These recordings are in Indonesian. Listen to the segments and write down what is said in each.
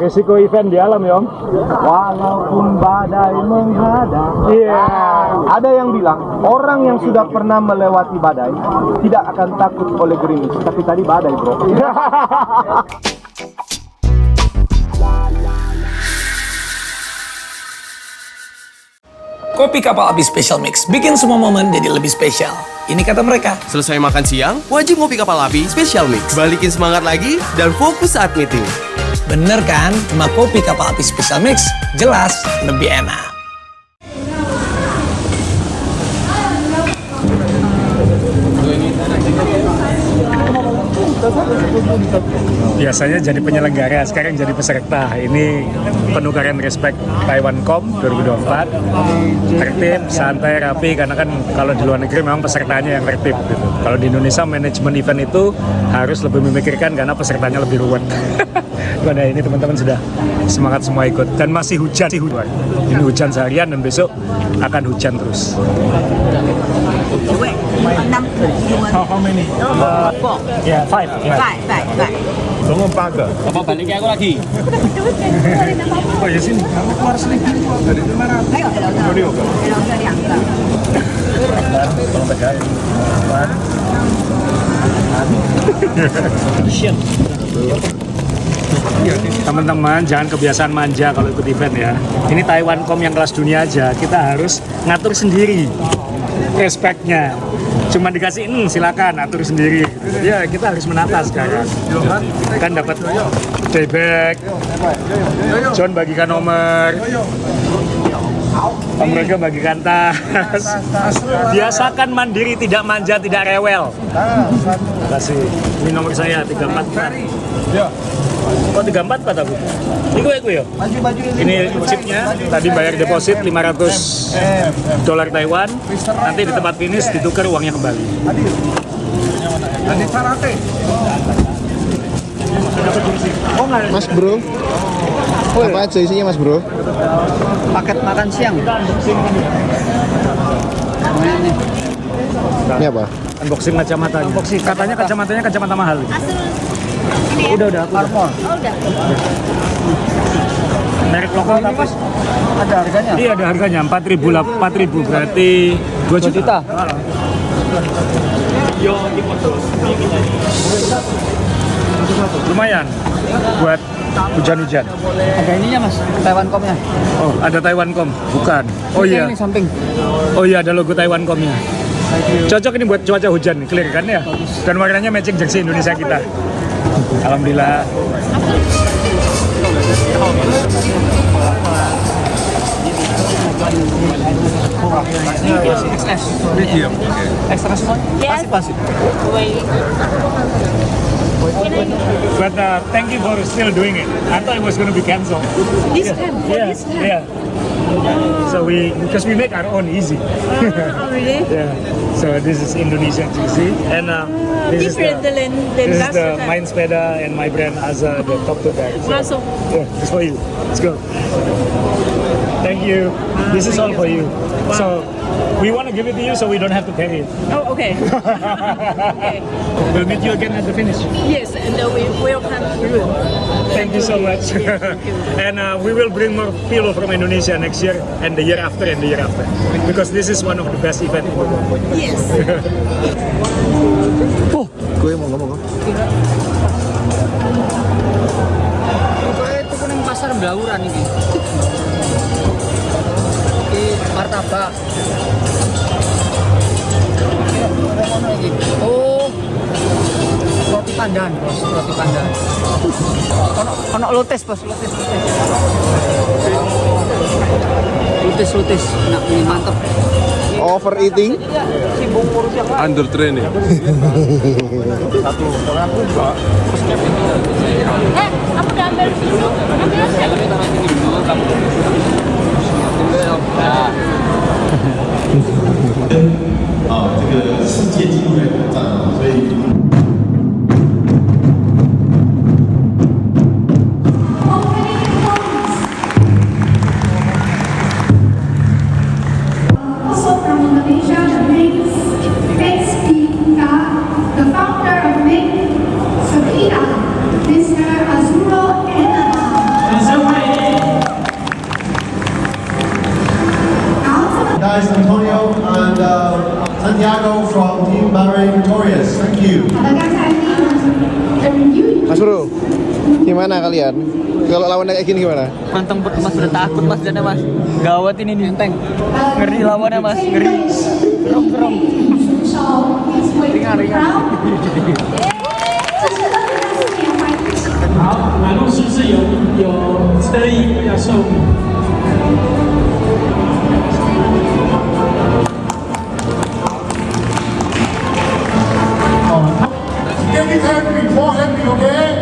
Risiko event di alam ya Om. Walaupun badai menghadang. Iya. Ada yang bilang orang yang sudah pernah melewati badai tidak akan takut oleh gerimis. Tapi tadi badai bro. Kopi Kapal Api Special Mix bikin semua momen jadi lebih spesial. Ini kata mereka. Selesai makan siang, wajib ngopi Kapal Api Special Mix. Balikin semangat lagi dan fokus saat meeting. Bener kan? Cuma Kopi Kapal Api Special Mix jelas lebih enak. Biasanya jadi penyelenggara, sekarang jadi peserta. Ini penukaran respect Taiwancom 2024. Tertib, santai, rapi, karena kan kalau di luar negeri memang pesertanya yang tertib gitu. Kalau di Indonesia manajemen event itu harus lebih memikirkan karena pesertanya lebih ruwet. Pada ini teman-teman sudah semangat semua ikut dan masih hujan. Ini hujan seharian dan besok akan hujan terus. How many? Four. Ya, five. Five. Tunggu 8 ke. Apa balikin aku lagi? Oh ya sini, kamu keluar sini. Dari mana? Ayo, Tolong pegang. Teman-teman, jangan kebiasaan manja kalau ikut event ya. Ini Taiwancom yang kelas dunia aja, kita harus ngatur sendiri respectnya. Cuma dikasih, silakan atur sendiri. Ya, kita harus menata sekarang. Kan dapat daybag, John bagikan nomor, Om Rega bagikan tas. Biasakan mandiri, tidak manja, tidak rewel. Kasih. Ini nomor saya 34. Oh 34 Pak Tabu. Iku ya. Ini chipnya. Tadi bayar deposit $500 Taiwan. Nanti di tempat finish ditukar uangnya kembali. Mas bro, apa aja isinya mas bro? Paket makan siang. Ini apa? Unboxing kacamatanya. Katanya kacamata mahal. Udah aku. Oh, udah. Merek lokal tapi Ada harganya? iya ada harganya 4.000 berarti 2 juta. Lumayan buat hujan-hujan. Ada ininya mas, Taiwancom-nya. Oh, ada Taiwancom? Bukan. Oh iya. Ini samping. Oh iya, ada logo Taiwancom-nya. Cocok ini buat cuaca hujan, clear kan ya? Dan warnanya matching jersey Indonesia kita. Alhamdulillah. Extra small. Yes. Pasif. But thank you for still doing it. I thought it was going to be cancelled. This time. This time. Yeah. So because we make our own easy. Oh, really? Yeah. So this is Indonesian jersey and this Different than is last the time. Mind Speda and my brand Aza, the top two guys. Also. Yeah, it's for you. Let's go. Thank you. This is all for you. So we want to give it to you so we don't have to carry it. Oh, okay. Okay. We'll meet you again at the finish. Yes, and we welcome room. Thank you so much. And we will bring more pillow from Indonesia next year and the year after and the year after. Because this is one of the best event in the world. Yes. Gue mau ngomong. Itu kuning pasar Blauran ini. Di martabak. Oh, roti pandan, bos, roti pandan. Ono lotes, bos, lotes. Nah, ini mantep. Overeating? Under training. Kamu udah ambil susu? Ambil aja. 这个世界纪录的挑战，所以。Also from Indonesia, the brings Vespika, the founder of Make Sakira, Mr. Azuro Enama. Gimana kalian? Kalau lawannya kayak gini gimana? Manteng mas, udah takut mas Dana mas. Gawat ini nih, enteng. Ngeri lawannya mas, ngeri. Serem. Ringan. 这是2024年怀孕时。好，马路是不是有车衣要送？哦，Give me hand before handing, okay?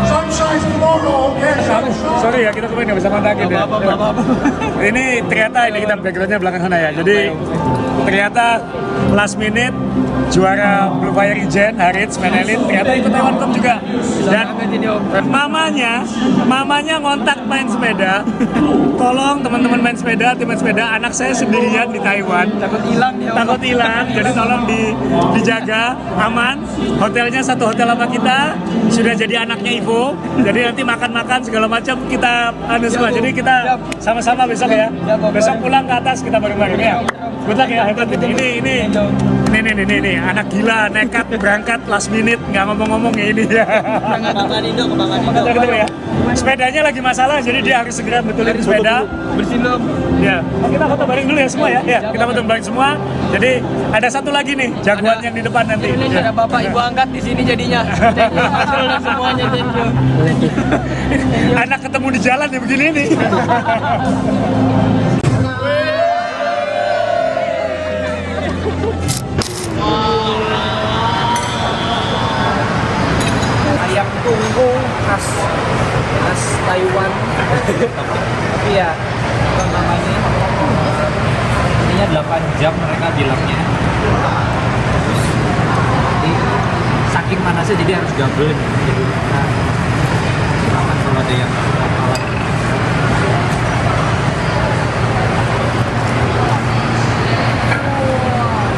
Sunshine tomorrow, okay? Sorry ya, kita kemarin nggak bisa kontakin ya. Ini ternyata ini kita backgroundnya belakang sana ya. Jadi ternyata last minute juara Blue Fire Ijen, Harits, Menelit ternyata ikut Taiwan Cup juga. Dan mamanya ngontak main sepeda. Tolong teman-teman main sepeda, tim main sepeda, anak saya sendirian di Taiwan. Takut hilang. Jadi tolong dijaga aman. Hotelnya satu hotel sama kita. Sudah jadi anaknya Ivo. Jadi nanti makan-makan segala macam kita semua. Jadi kita sama-sama besok ya. Besok pulang ke atas kita bareng-bareng ya. Good luck ya, hebat ini anak gila nekat berangkat last minute nggak ngomong-ngomong ya ini ya. Ya. Sepedanya lagi masalah jadi dia harus segera betulin sepeda. Bersihin dong. Ya. Kita foto bareng dulu ya semua ya. Ya, kita foto bareng semua. Jadi ada satu lagi nih jagoan yang di depan nanti. Ini ada bapak ibu angkat di sini jadinya. Thank you mas dan semuanya, thank you. Anak ketemu di jalan ya begini nih. Ayam tunggu khas Taiwan. Iya, apa namanya? Ininya 8 jam mereka bilangnya. Jadi saking panasnya jadi harus gabel. Jadi aman kalau ada yang alat.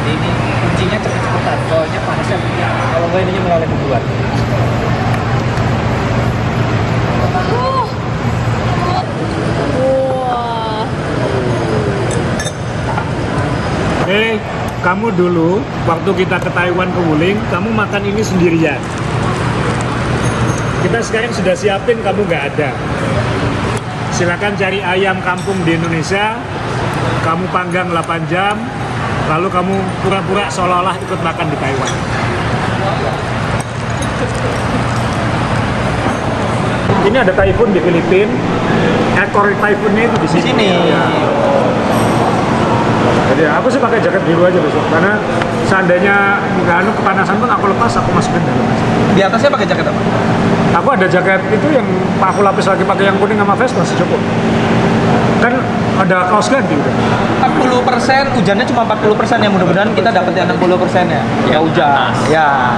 Ini kuncinya cepet-cepetan. Soalnya panasnya. Kalau nggak ininya melalui keluar. Kamu dulu waktu kita ke Taiwan ke Wuling, kamu makan ini sendirian. Kita sekarang sudah siapin, kamu nggak ada. Silakan cari ayam kampung di Indonesia, kamu panggang 8 jam, lalu kamu pura-pura seolah-olah ikut makan di Taiwan. Ini ada typhoon di Filipina, ekor typhoonnya itu di sini. Ya. Jadi aku sih pakai jaket biru aja besok, karena seandainya nggak kepanasan pun aku lepas, aku masukin dalam. Di atasnya pakai jaket apa? Aku ada jaket itu yang aku lapis lagi pakai yang kuning sama vest masih cukup. Kan ada kaos ganti udah. 40%, hujannya cuma 40% ya, mudah-mudahan kita dapat yang 60% ya. Ya hujan. Ya.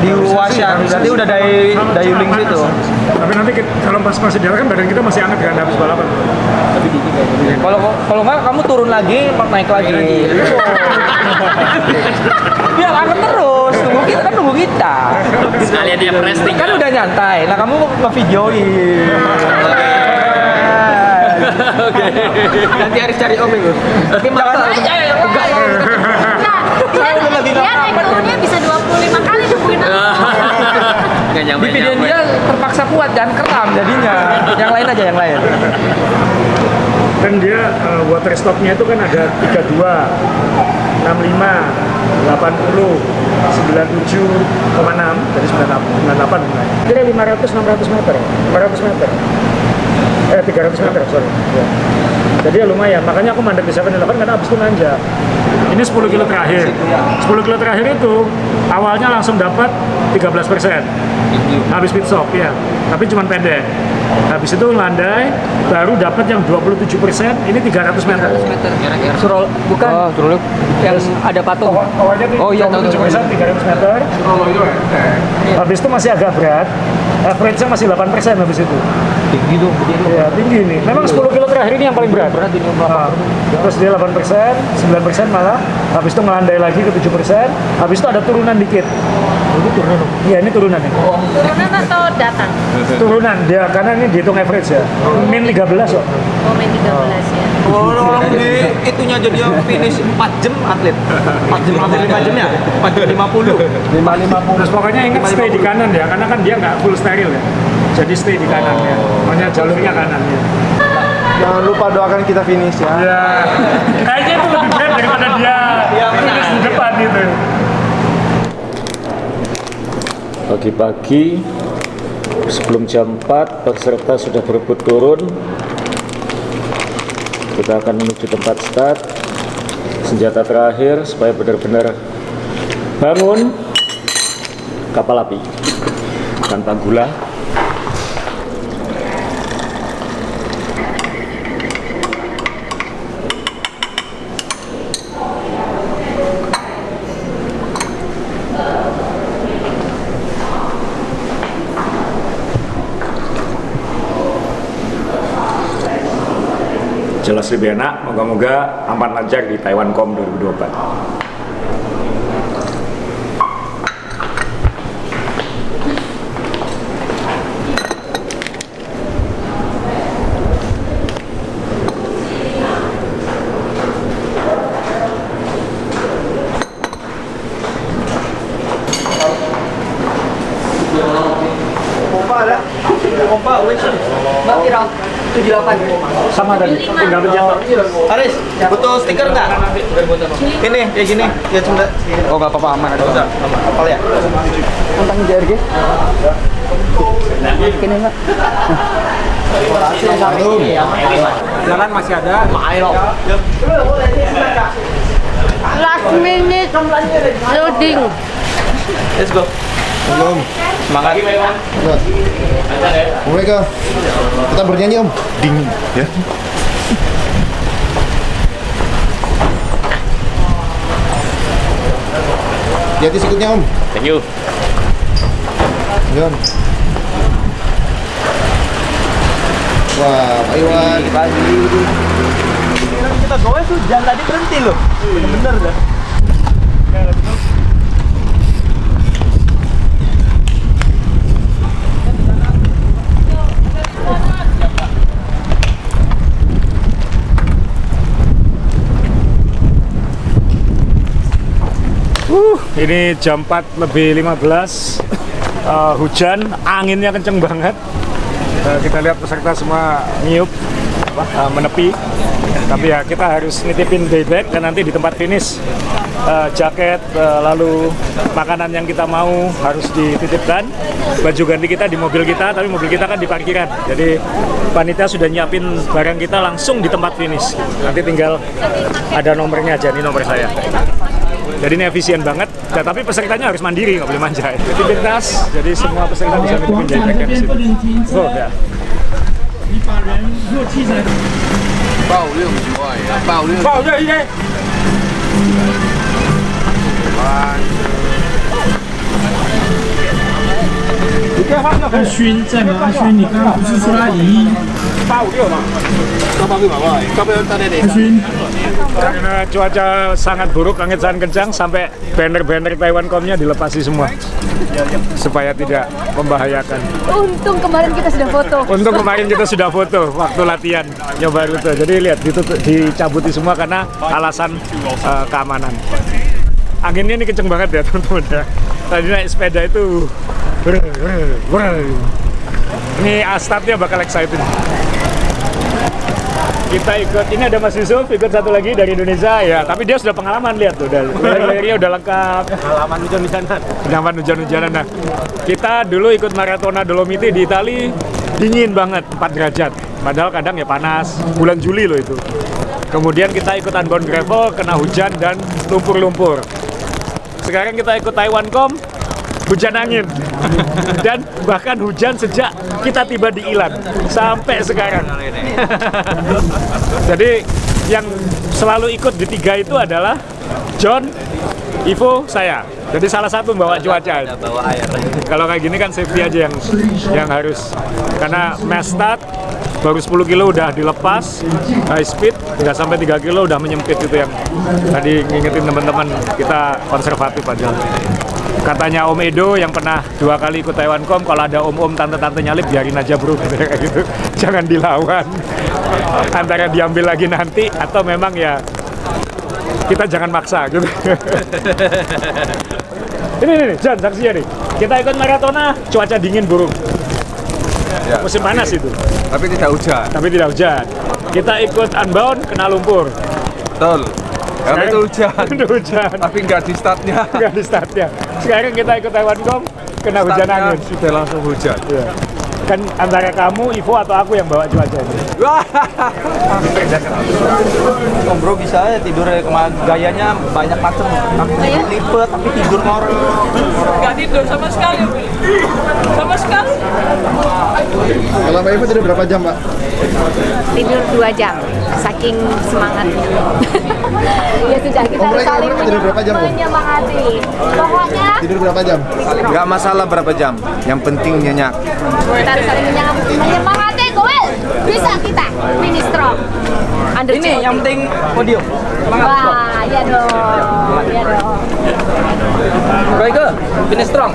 Di Washan, berarti udah dayuling situ. Tapi nanti kalau pas masih di kan badan kita masih hangat kan habis balapan. Lebih dingin kayaknya. Kalau nggak kamu turun lagi, naik lagi. Biar hangat terus. Tunggu kita. Sekalian dia resting. Kan udah nyantai. Nah, kamu ngevideoin. Oke. Nanti harus cari Om itu. Tapi jangan aja ya. Enggak ya. Dia naik turunnya bisa 25 kali nungguin aku. Di video dia terpaksa kuat dan kram jadinya. Yang lain aja, yang lain. Dan dia water stopnya itu kan ada 32, 65, 80, 97,6 dari 98 mulai. Kira 500-600 meter, 500 meter. 300 meter, sorry. Ya. Jadi ya lumayan, makanya aku mandek di 7-Eleven karena abis itu nanjak. Ini 10 kilo terakhir. 10 kilo terakhir itu awalnya langsung dapat 13%. Habis pit stop ya, tapi cuma pendek. Habis itu landai, baru dapat yang 27%, ini 300 meter. Surol, bukan? Oh, Surol yang ada patung. Awalnya oh iya, 27%, 300 meter. Habis itu masih agak berat, average-nya masih 8% habis itu. Tinggi dong, ya tinggi nih. Memang 10 kilo terakhir ini yang paling berat. Berat ini terus dia 8%, 9% malah. Habis itu melandai lagi ke 7%. Habis itu ada turunan dikit. Ini turunan. Iya, ini turunan nih. Turunan atau datang? Turunan dia, karena ini dihitung average ya. Min 13 kok. Oh, main 13 ya. Orang di itunya jadi finish 4 jam atlet. 4 jam atlet 5 jam ya? 4 jam 50. 550. Terus pokoknya ingat stay di kanan ya, karena kan dia nggak full steril ya. Jadi stay di kanan ya. Makanya jalurnya kanan ya. Jangan lupa doakan kita finish ya. Ya, kayaknya itu lebih berat daripada dia finish di depan gitu. Pagi-pagi sebelum jam 4 peserta sudah berebut turun. Kita akan menuju tempat start. Senjata terakhir supaya benar-benar bangun kapal api tanpa gula. Jelas lebih enak, moga-moga aman lancar di Taiwancom 2024. Pompa ada? Pompa, wes. Mbak Kira, 78. Sama tadi, tinggal pencet. Aris, butuh stiker nggak? Ini, kayak gini. Ya cuma. Oh nggak apa-apa, aman ada. Udah, aman. Apal ya? Tentang JRG. Ini enggak? Jalan masih ada. Last minute loading. Let's go. Belum. Semangat. Mulai ke. Kita bernyanyi Om. Dingin ya. Jadi sikutnya Om. Thank you. John. Wah, Pak Iwan. Pagi. Kita goes hujan tadi berhenti loh. Bener-bener dah. Ini jam 4 lebih 15, hujan, anginnya kenceng banget. Kita lihat peserta semua niup, menepi. Tapi ya kita harus nitipin bag dan nanti di tempat finish jaket, lalu makanan yang kita mau harus dititipkan. Baju ganti kita di mobil kita, tapi mobil kita kan di parkiran. Jadi panitia sudah nyiapin barang kita langsung di tempat finish. Nanti tinggal ada nomornya aja, ini nomor saya. Jadi ini efisien banget, ya, tapi pesertanya harus mandiri, nggak boleh manja. Titipin tas, jadi semua peserta bisa nitipin jaket di sini. Oh, ya. 你把人弱气在。爆6块呀，爆6。爆这一个。阿勋在吗？阿勋，你刚刚不是说他赢856吗？阿勋， Karena cuaca sangat buruk, angin sangat kencang, sampai banner-banner Taiwancom-nya dilepasi semua supaya tidak membahayakan. Untung kemarin kita sudah foto. Untung kemarin kita sudah foto waktu latihan nyoba rute. Jadi lihat dicabuti semua karena alasan keamanan. Anginnya ini kenceng banget ya teman-teman ya. Tadi naik sepeda itu, ini startnya bakal exciting. Kita ikut, ini ada Mas Yusuf, ikut satu lagi dari Indonesia ya, tapi dia sudah pengalaman, lihat tuh, layar-layarnya udah lengkap. Pengalaman hujan-hujanan. Pengalaman hujan-hujanan. Nah, kita dulu ikut Maratona Dolomiti di Itali, dingin banget, 4 derajat. Padahal kadang ya panas, bulan Juli loh itu. Kemudian kita ikut Unbound Gravel, kena hujan dan lumpur-lumpur. Sekarang kita ikut Taiwancom, hujan angin. Dan bahkan hujan sejak kita tiba di Ilan sampai sekarang. Jadi yang selalu ikut di 3 itu adalah John, Ivo, saya. Jadi salah satu bawa cuaca. Bawa air. Kalau kayak gini kan safety aja yang harus, karena mass start baru 10 kilo udah dilepas high speed, nggak sampai 3 kilo udah menyempit, itu yang tadi ngingetin teman-teman kita konservatif aja. Katanya Om Edo yang pernah 2 kali ikut Taiwancom, kalau ada om-om tante-tante nyalip biarin aja bro, kayak gitu. Jangan dilawan. Antara diambil lagi nanti atau memang ya kita jangan maksa gitu. Ini Jan, saksinya nih. Kita ikut maratona, cuaca dingin burung. Ya. Musim panas itu. Tapi tidak hujan. Tapi tidak hujan. Kita ikut Unbound, kena lumpur. Betul. Karena itu hujan. Itu hujan. Tapi nggak di startnya. Nggak di startnya. Sekarang kita ikut Taiwancom, kena hujan Startnya angin. sudah langsung hujan. Ya. Kan antara kamu, Ivo atau aku yang bawa cuaca ini. Om bro bisa ya tidur gayanya banyak macam. Tapi lipet, tapi tidur ngorok. Nggak tidur sama sekali. Sama sekali. Kalau Mbak Ivo tidur berapa jam, Pak? Tidur 2 jam. Saking semangatnya. Ya sudah, kita harus saling tidur berapa jam, Bu? menyemangati. Pokoknya Tidur berapa jam? Nggak masalah berapa jam. Yang penting nyenyak. kita harus saling menyemangati. Goel, bisa kita. Finish strong. Under Ini yang penting podium. Wah, ya dong. Ya dong. Royke, finish strong.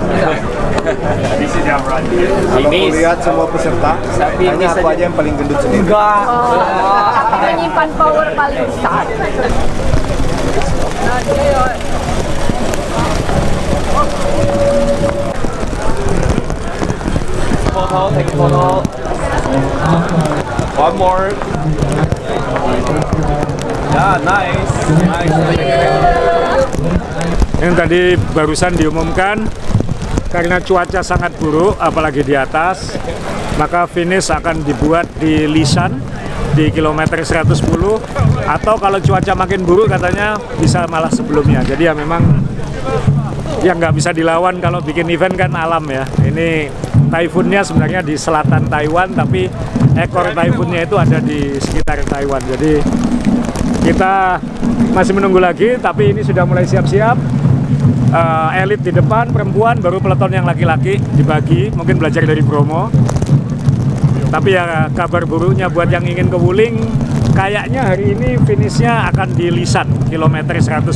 Aku lihat semua peserta, hanya aku aja yang paling gendut sendiri. Enggak. Tapi menyimpan power paling besar. Foto, take foto. One more. Ya, nice. Yang tadi barusan diumumkan, karena cuaca sangat buruk, apalagi di atas, maka finish akan dibuat di Lisan di kilometer 110, atau kalau cuaca makin buruk katanya bisa malah sebelumnya. Jadi ya memang yang nggak bisa dilawan kalau bikin event kan alam ya. Ini taifunnya sebenarnya di selatan Taiwan, tapi ekor taifunnya itu ada di sekitar Taiwan. Jadi kita masih menunggu lagi, tapi ini sudah mulai siap-siap. Elit di depan, perempuan, baru peleton yang laki-laki dibagi, mungkin belajar dari Bromo. Tapi ya kabar buruknya buat yang ingin ke Wuling, kayaknya hari ini finishnya akan di Lisan, kilometer 110.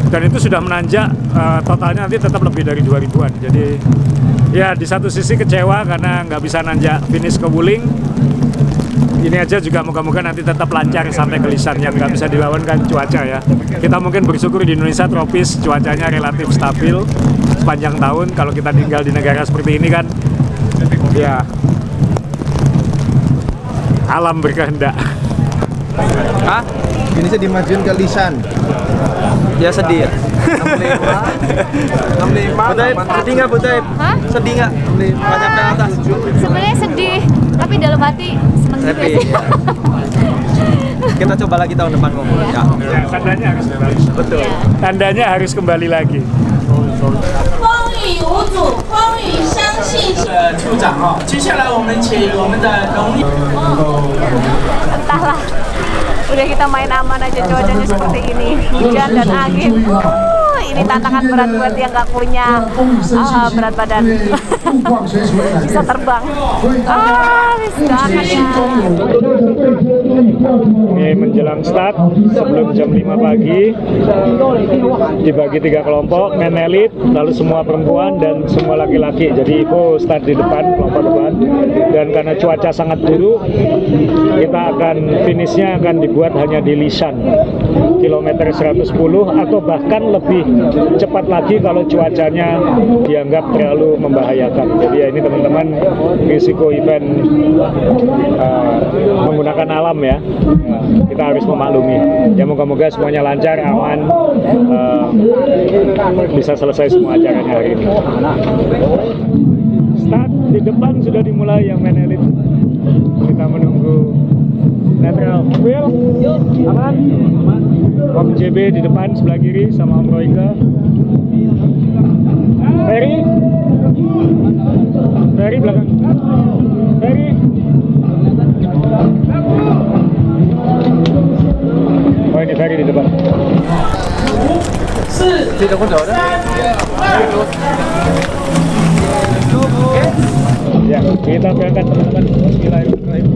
Dan itu sudah menanjak, totalnya nanti tetap lebih dari 2000-an. Jadi ya di satu sisi kecewa karena nggak bisa nanjak finish ke Wuling. Ini aja juga moga-moga nanti tetap lancar sampai ke Lisan. Yang nggak bisa dilawan kan cuaca ya. Kita mungkin bersyukur di Indonesia tropis, cuacanya relatif stabil sepanjang tahun. Kalau kita tinggal di negara seperti ini kan, ya alam berkehendak. Hah? Ini saya dimajuin ke Lisan. Ya sedih ya. 65. Butai, sedih nggak Butai? Hah? Sedih nggak? Banyak ke atas. Sebenarnya sedih, tapi dalam hati seneng juga Happy. sih. Kita coba lagi tahun depan ngomong. Ya. Ya, tandanya harus kembali. Betul. Tandanya harus kembali lagi. 风雨无阻，风雨相信。处长哦，接下来我们请我们的农业。 Entahlah, udah kita main aman aja cuacanya seperti ini, hujan dan angin. Ini tantangan berat buat yang nggak punya berat badan. Bisa terbang. Bisa ya. Ini menjelang start sebelum jam 5 pagi, dibagi 3 kelompok, men elit, lalu semua perempuan dan semua laki-laki. Jadi Ivo start di depan, kelompok depan. Dan karena cuaca sangat buruk, kita akan finishnya akan dibuat hanya di Lisan, kilometer 110 atau bahkan lebih cepat lagi kalau cuacanya dianggap terlalu membahayakan. Jadi ya ini teman-teman risiko event menggunakan alam ya. Kita harus memaklumi. Ya moga-moga semuanya lancar, aman, bisa selesai semua acaranya hari ini. Start di depan sudah dimulai yang main elit. Kita menunggu netral. Will, aman? Om JB di depan sebelah kiri sama Om Royke. Ferry belakang. Ferry. Oh ini Ferry di depan. Tidak kondor. Ya, kita berangkat teman-teman. Bismillahirrahmanirrahim.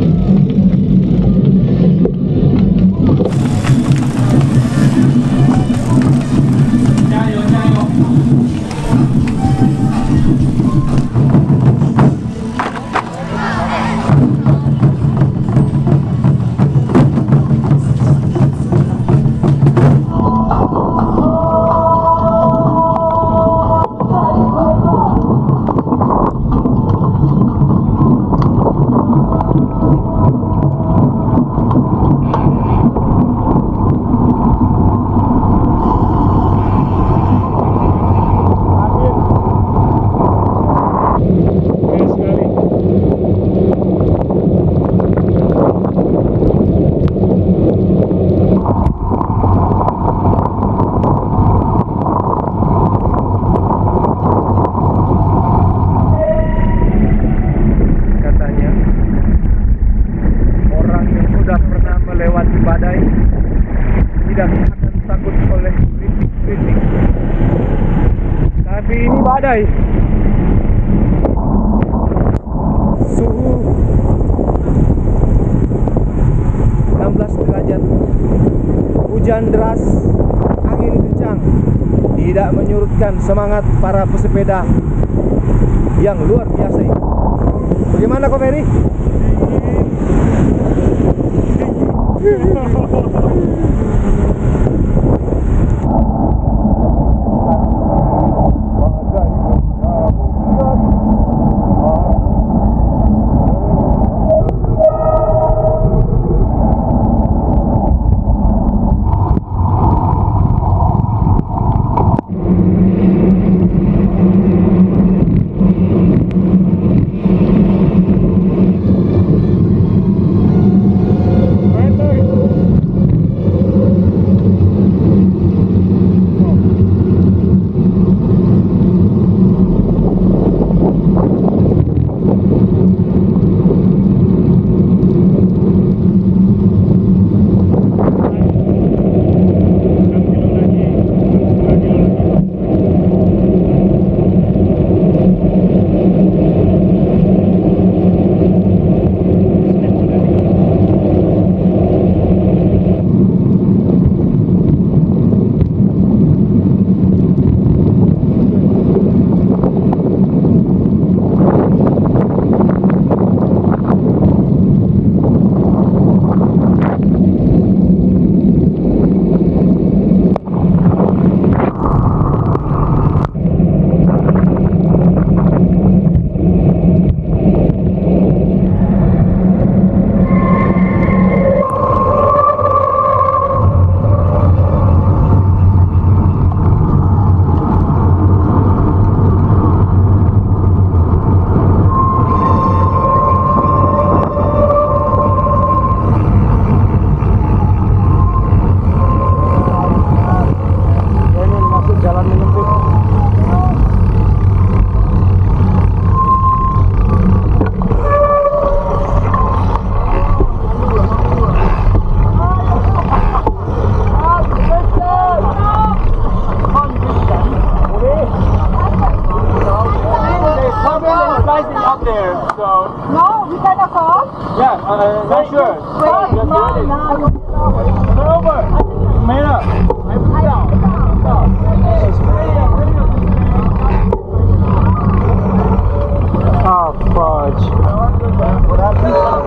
Hujan deras, angin kencang tidak menyurutkan semangat para pesepeda yang luar biasa ini. Bagaimana kok Ferry?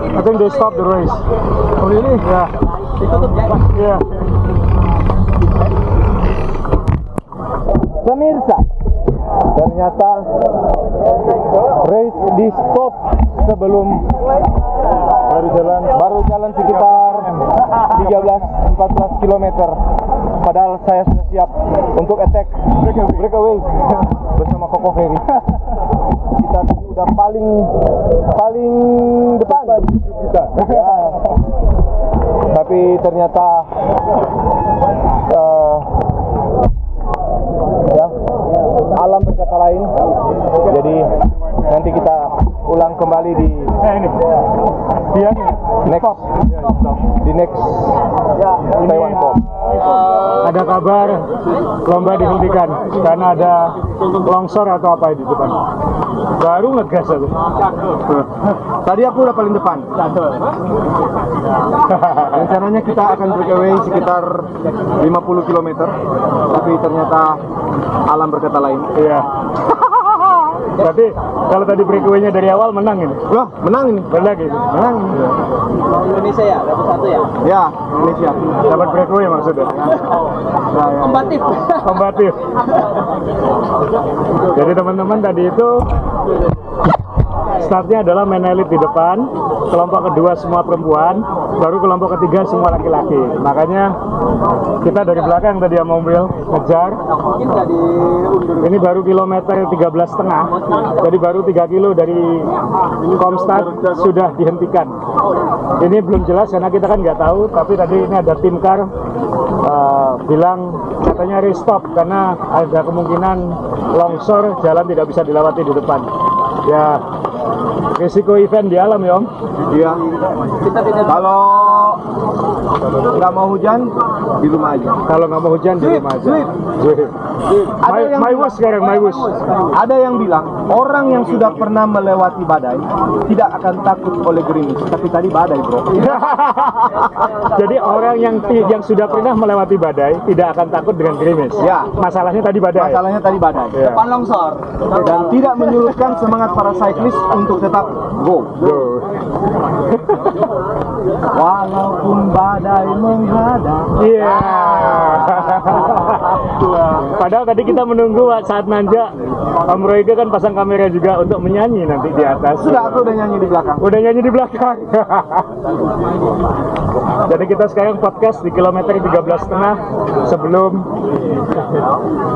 I think they stopped the race. Oh really? Yeah. Yeah. Pemirsa, ternyata race di stop sebelum baru jalan sekitar 13-14 km. Padahal saya sudah siap untuk attack breakaway bersama Koko Ferry. Kita sudah paling depan kita. Ya. Tapi ternyata ya, alam berkata lain. Jadi nanti kita ulang kembali di next Taiwan Cup. Ada kabar lomba dihentikan karena ada longsor atau apa di depan. Baru ngegas aku. Tadi aku udah paling depan. Rencananya kita akan breakaway sekitar 50 km, tapi ternyata alam berkata lain. Iya. Berarti kalau tadi breakaway-nya dari awal menang ini? Wah, menang ini. Menang ini? Menang. Indonesia ya, dapat satu ya? Ya, Indonesia. Dapat breakaway maksudnya? Kombatif. Kombatif. Jadi teman-teman tadi itu startnya adalah main elite di depan, kelompok kedua semua perempuan, baru kelompok ketiga semua laki-laki. Makanya kita dari belakang tadi yang mobil ngejar. Ini baru kilometer 13,5, jadi baru 3 kilo dari Komstad sudah dihentikan. Ini belum jelas karena kita kan nggak tahu, tapi tadi ini ada tim car bilang katanya restop karena ada kemungkinan longsor, jalan tidak bisa dilewati di depan. Ya, risiko event di alam ya Om. Iya. Kalau nggak mau hujan di rumah aja. Kalau nggak mau hujan di rumah aja. My wish sekarang, my wish. Ada yang bilang orang yang sudah pernah melewati badai tidak akan takut oleh gerimis. Tapi tadi badai, bro. Jadi orang yang sudah pernah melewati badai tidak akan takut dengan gerimis. Ya. Masalahnya tadi badai. Masalahnya tadi badai. Ya. Depan longsor. Dan tidak menyurutkan semangat para cyclist untuk tetap go. Walaupun badai menghadang. Iya. Padahal tadi kita menunggu saat nanja Om Royke kan pasang kamera juga untuk menyanyi nanti di atas. Sudah, aku udah nyanyi di belakang. Udah nyanyi di belakang. Jadi kita sekarang podcast di kilometer 13,5 sebelum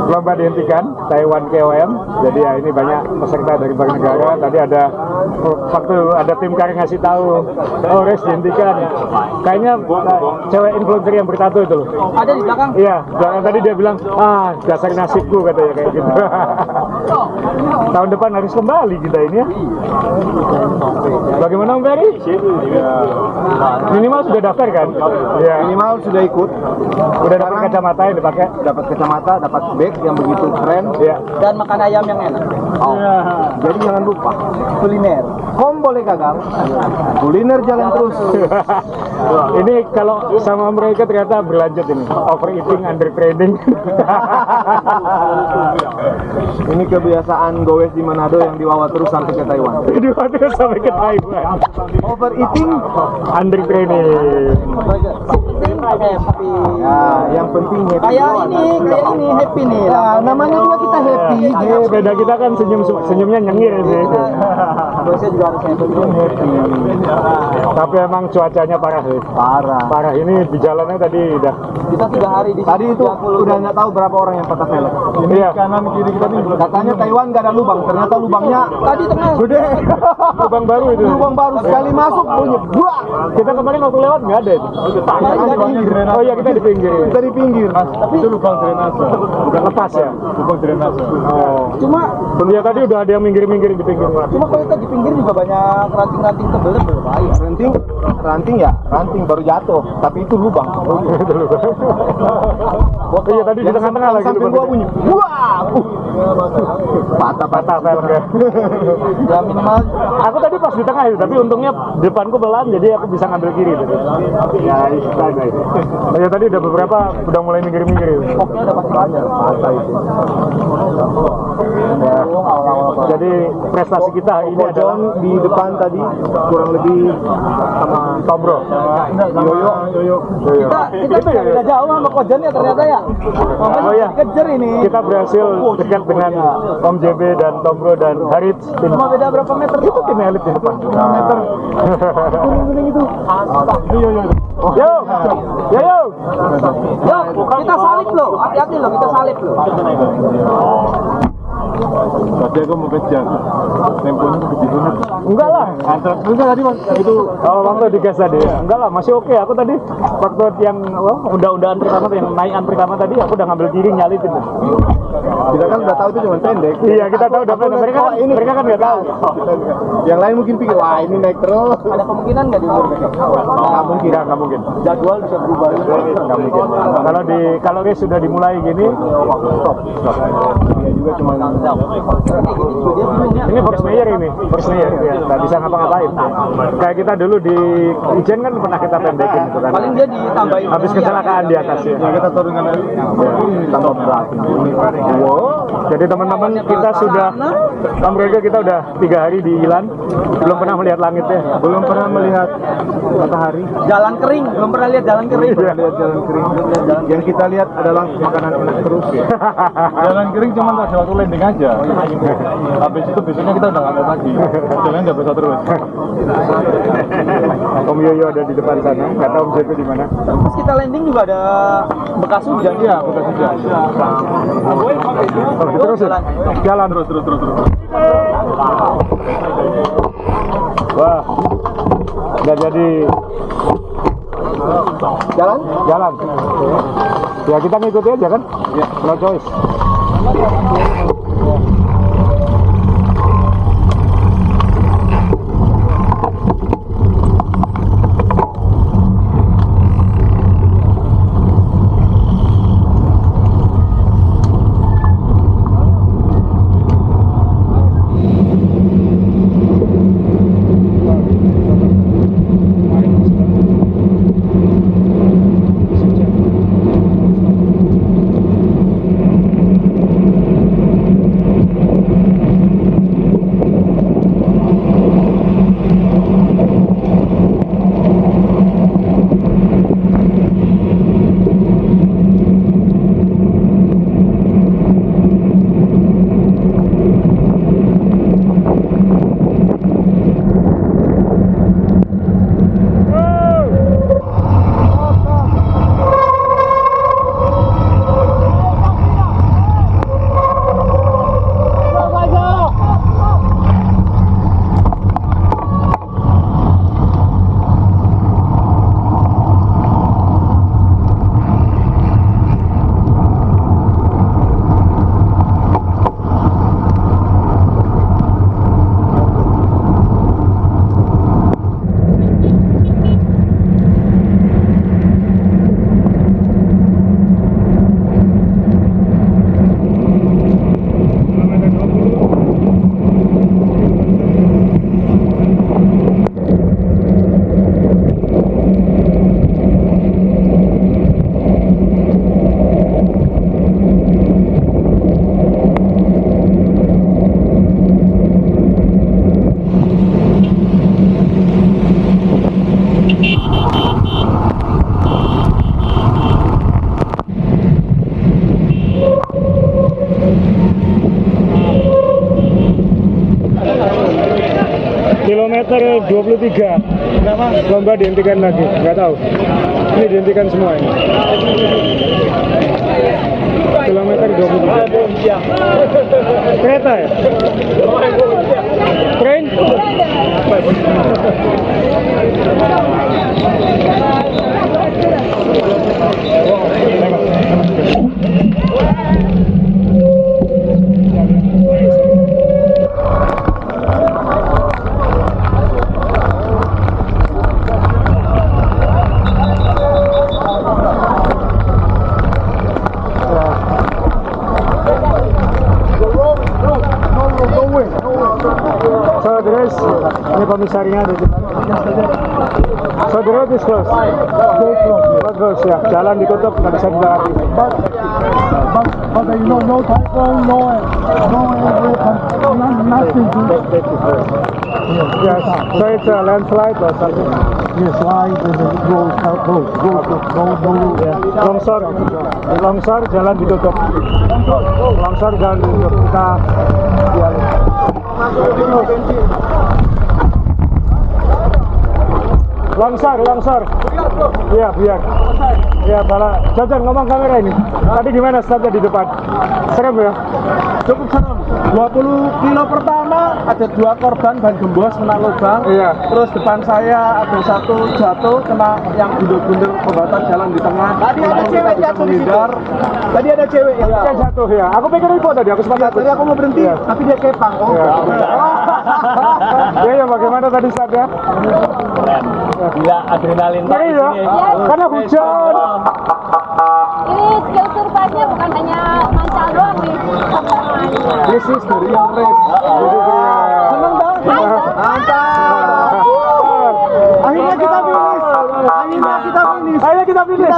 lomba dihentikan Taiwan KOM. Jadi ya ini banyak peserta dari berbagai negara. Tadi ada waktu ada tim kar ngasih tahu, oh race dihentikan. Kayaknya cewek influencer yang bertato itu loh. Ada di belakang. Iya, belakang tadi dia bilang, dasar nasibku katanya kayak gitu. Tahun depan harus kembali kita ini ya. Bagaimana Om Ferry? Minimal sudah daftar kan? Iya. Minimal sudah ikut. Udah dapat kacamata yang dipakai? Dapat kacamata, dapat bag yang begitu keren. Iya. Dan makan ayam yang enak. Oh. Jadi jangan lupa kuliner. Kom boleh gagal, kuliner jalan terus. Ini kalau sama mereka ternyata berlanjut ini, overeating, undertraining. Ini kebiasaan gowes di Manado yang dibawa terus sampai ke Taiwan. Dibawa terus sampai ke Taiwan. Overeating, undertraining. Happy. Ya, yang penting happy. Kayak ini happy nih. Ya, namanya juga kita happy. Beda kita kan senyumnya nyengir sih. Bosnya juga harus happy. Tapi emang cuacanya parah sih. Parah ini di jalannya tadi udah. Kita 3 hari di Tadi itu udah nggak tahu berapa orang yang patah velg. Iya. Kanan kiri kita nih. Katanya Taiwan nggak ada lubang, ternyata lubangnya tadi tengah. gede. Lubang baru itu. Lubang baru sekali masuk bunyi. Buah. Kita kemarin waktu lewat nggak ada itu. Oh iya kita di pinggir. Kita di pinggir. Tapi itu lubang drainase. Bukan lepas ya. Lubang drainase. Oh. Cuma ya tadi udah ada yang minggir-minggir di pinggir. Cuma kalau kita di pinggir juga banyak ranting-ranting tebel berbahaya. Ranting baru jatuh, tapi itu lubang. Iya tadi di tengah-tengah lagi sampai gua bunyi. Wah. Patah velgnya. Ya minimal aku tadi pas di tengah itu, tapi untungnya depanku pelan jadi aku bisa ngambil kiri tadi. Ya, ya tadi udah beberapa udah mulai minggir-minggir itu. pokoknya udah pasti ada. Ya. Jadi prestasi kita ini adalah di depan tadi kurang lebih sama Tombro. Yoyo. Kita beda jauh sama Kojan ya ternyata ya. Oh iya. Kejar ini. Kita berhasil dekat dengan Om JB dan Tombro dan Harit. Cuma beda berapa meter? Itu tim elit di depan. meter. Kuning itu. Yo. Yo, kita salib loh. Hati-hati loh, kita salib loh. Tadi aku mau kejar. Temponya gede banget. Enggak lah. Enggak tadi Mas. Itu waktu di gas tadi. Enggak lah, masih oke. Aku tadi waktu yang udah-udahan pertama yang naikan pertama tadi aku udah ngambil kiri nyalitin. kita kan udah tahu itu cuma pendek. Iya, kita tahu udah pendek. Mereka kan nggak tahu. Yang lain mungkin pikir wah ini naik terus. Ada kemungkinan nggak diundur? Nggak mungkin. Jadwal bisa berubah. Nggak mungkin. Kalau race sudah dimulai gini, stop. Iya juga cuma ini Force Mayor ya, nggak bisa ngapa-ngapain. Kayak kita dulu di Ijen kan pernah kita pendekin gitu kan. Paling dia ditambahin. Habis kecelakaan di atas ya. kita turunkan tambah berat. Jadi teman-teman kita sudah kita udah 3 hari di Ilan, belum pernah melihat langitnya, Belum pernah melihat matahari. Jalan kering, belum pernah lihat jalan kering. Lihat jalan kering. Yang kita lihat adalah makanan enak terus. Jalan kering cuma ada waktu landing aja. Habis itu besoknya kita udah nggak ada lagi. Jalan nggak bisa terus. Om Yoyo ada di depan sana, nggak tahu Om JP di mana. Pas kita landing juga ada bekas hujan. Iya, bekas hujan. Terus jalan terus. Wah, nggak jadi jalan. Ya kita ngikuti aja kan, no choice. kilometer 23. Kenapa? Lomba dihentikan lagi, nggak tahu. Ini dihentikan semua ini. Kilometer 23. Kereta ya? Train? So the rest, ini komisarnya ada di mana? So the road is closed. Road closed ya, jalan ditutup, nggak bisa dilewati. But you know, no typhoon, nothing. Yes, so it's a landslide or something? Yes, slide and then go. Longsor, jalan ditutup. Longsor jalan ditutup. Kita dialih. Longsor. Iya, biar. Ya, bala. Jajan ngomong kamera ini. Tadi gimana startnya di depan? Serem ya? Cukup serem. 20 kilo pertama ada 2 korban ban gembos kena lubang. Iya. Terus depan saya ada 1 jatuh kena yang bunder-bunder pembatas jalan di tengah. Tadi ada cewek jatuh di situ. Tadi ada cewek yang jatuh ya. Aku pikir itu tadi, aku sempat tadi aku mau berhenti, tapi dia kepang. Ya, bagaimana tadi startnya? Keren. Gila adrenalin Ngeri ya? Karena hujan. Ini skill survive-nya bukan hanya mancal doang nih. This is the real race. Seneng banget. Mantap. Akhirnya kita finish.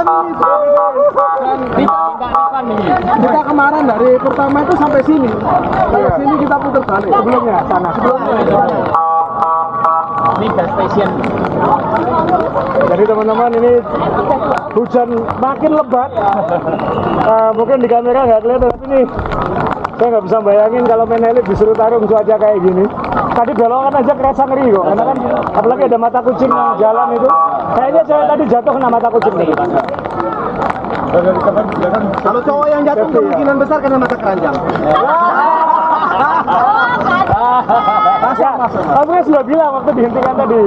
Kita kemarin dari pertama itu sampai sini. Dari sini kita putar balik. Sebelumnya sana. Ini gas station. Jadi teman-teman ini hujan makin lebat. Mungkin di kamera nggak kelihatan, tapi ini saya nggak bisa bayangin kalau main elit disuruh tarung cuaca kayak gini. Tadi belokan aja kerasa ngeri kok, karena kan apalagi ada mata kucing yang jalan itu. Kayaknya saya tadi jatuh kena mata kucing nih. Kalau cowok yang jatuh kemungkinan besar kena mata keranjang. Aku sudah bilang waktu dihentikan tadi,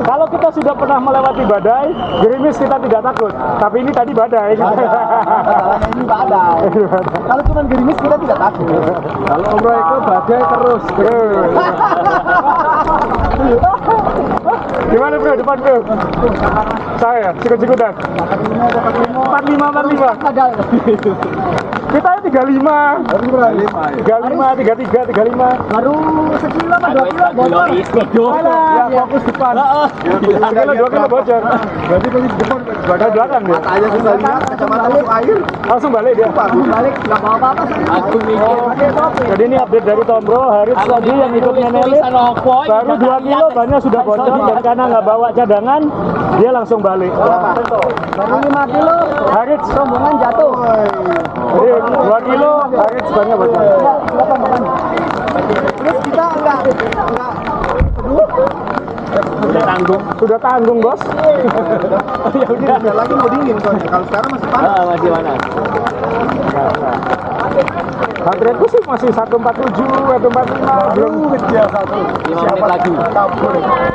kalau kita sudah pernah melewati badai, gerimis kita tidak takut. Tapi ini tadi badai. Masalahnya ini badai. Kalau cuma gerimis kita tidak takut. Kalau umroh itu badai terus. Gimana bro, depan bro? Saya, sikut-sikutan 45. Kita 35, 33, 35. Baru sekilo apa 2 kilo bocor? Ya, fokus depan. 2 kilo bocor. Berarti posisi depan badan belakang dia. Matanya susah lihat, kacamata masuk air. Langsung balik dia. Balik, nggak bawa apa-apa. Aku mikir. Jadi ini update dari Tom Bro, Haris tadi yang ikut ngenelit. Baru 2 kilo bannya sudah bocor dan karena nggak bawa cadangan, dia langsung balik. Baru 5 kilo, Haris rombongan jatuh. Jadi 2 kilo, Haris banyak bocor. Terus kita enggak Sudah tanggung bos. ya udah lagi mau dingin soalnya. Kalau sekarang masih panas. Masih panas. Heart rate-ku sih masih 147, 145. Belum Kecil 5 menit lagi.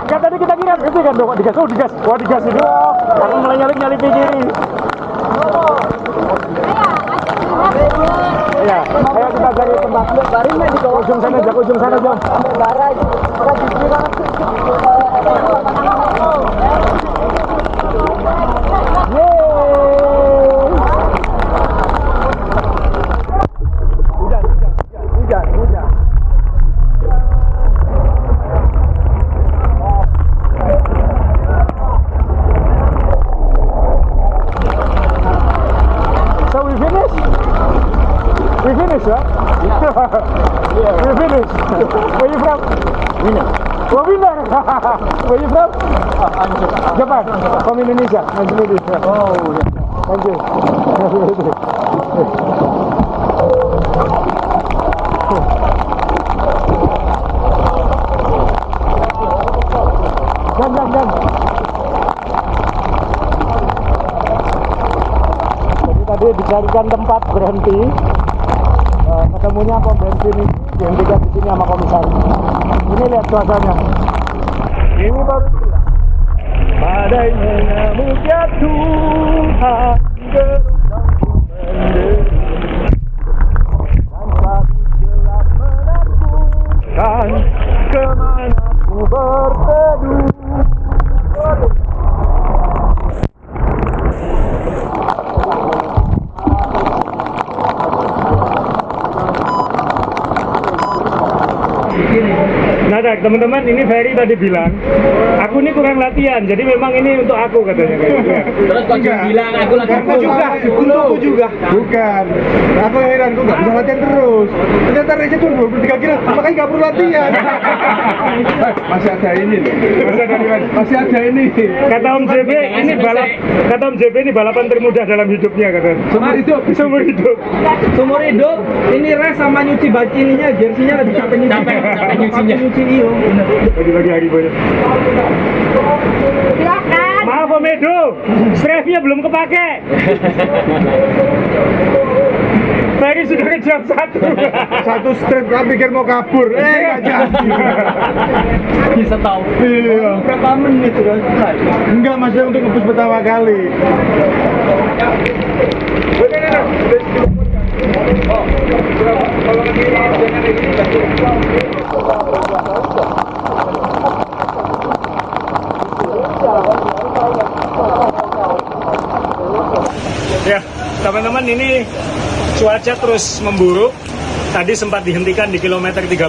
Kan tadi kita kira berhenti kan dong, digas. Oh digas, wah digas itu. Aku mulai nyalip kiri. Ya, ayo kita cari tempat. barin di bawah Ujung sana, Jom. barai. Kita di sini kan. Hujan. So we finish, right? Yeah. We finished. Where you from? Winner. Oh, winner. Where you from? Japan. From Indonesia. Nice to meet you. Oh, thank you. Jadi tadi dicarikan tempat berhenti, ketemunya pom bensin ini, dihentikan di sini sama komisaris. Ini lihat cuacanya. Ini baru badai mengamuk ya Tuhan, gelombang menderu, dan kabut gelap menakutkan, kemana ku berteduh. Nah, teman-teman, ini Ferry tadi bilang, aku ini kurang latihan, jadi memang ini untuk aku katanya. Terus Pak Jun bilang aku lagi Untukku juga. Bukan. Aku heran, kok nggak bisa latihan terus. Ternyata Reza cuma 23 kilo, makanya nggak perlu latihan. Masih ada ini loh. Masih ada ini. Kata Om JB, ini balapan termudah dalam hidupnya kata. Seumur hidup. Seumur hidup, ini res sama nyuci baju ininya, jersinya lebih capek nyuci iyo. Bagi-bagi hari banyak. Silakan. Maaf Om Edo, strapnya belum kepake. Ferry sudah ke jam 1 strap, gak pikir mau kabur. Nggak jadi. bisa tahu. Iya. Berapa menit sudah selesai? Enggak, masih untuk ngebus pertama kali. Ya, teman-teman, ini cuaca terus memburuk. Tadi sempat dihentikan di kilometer 13,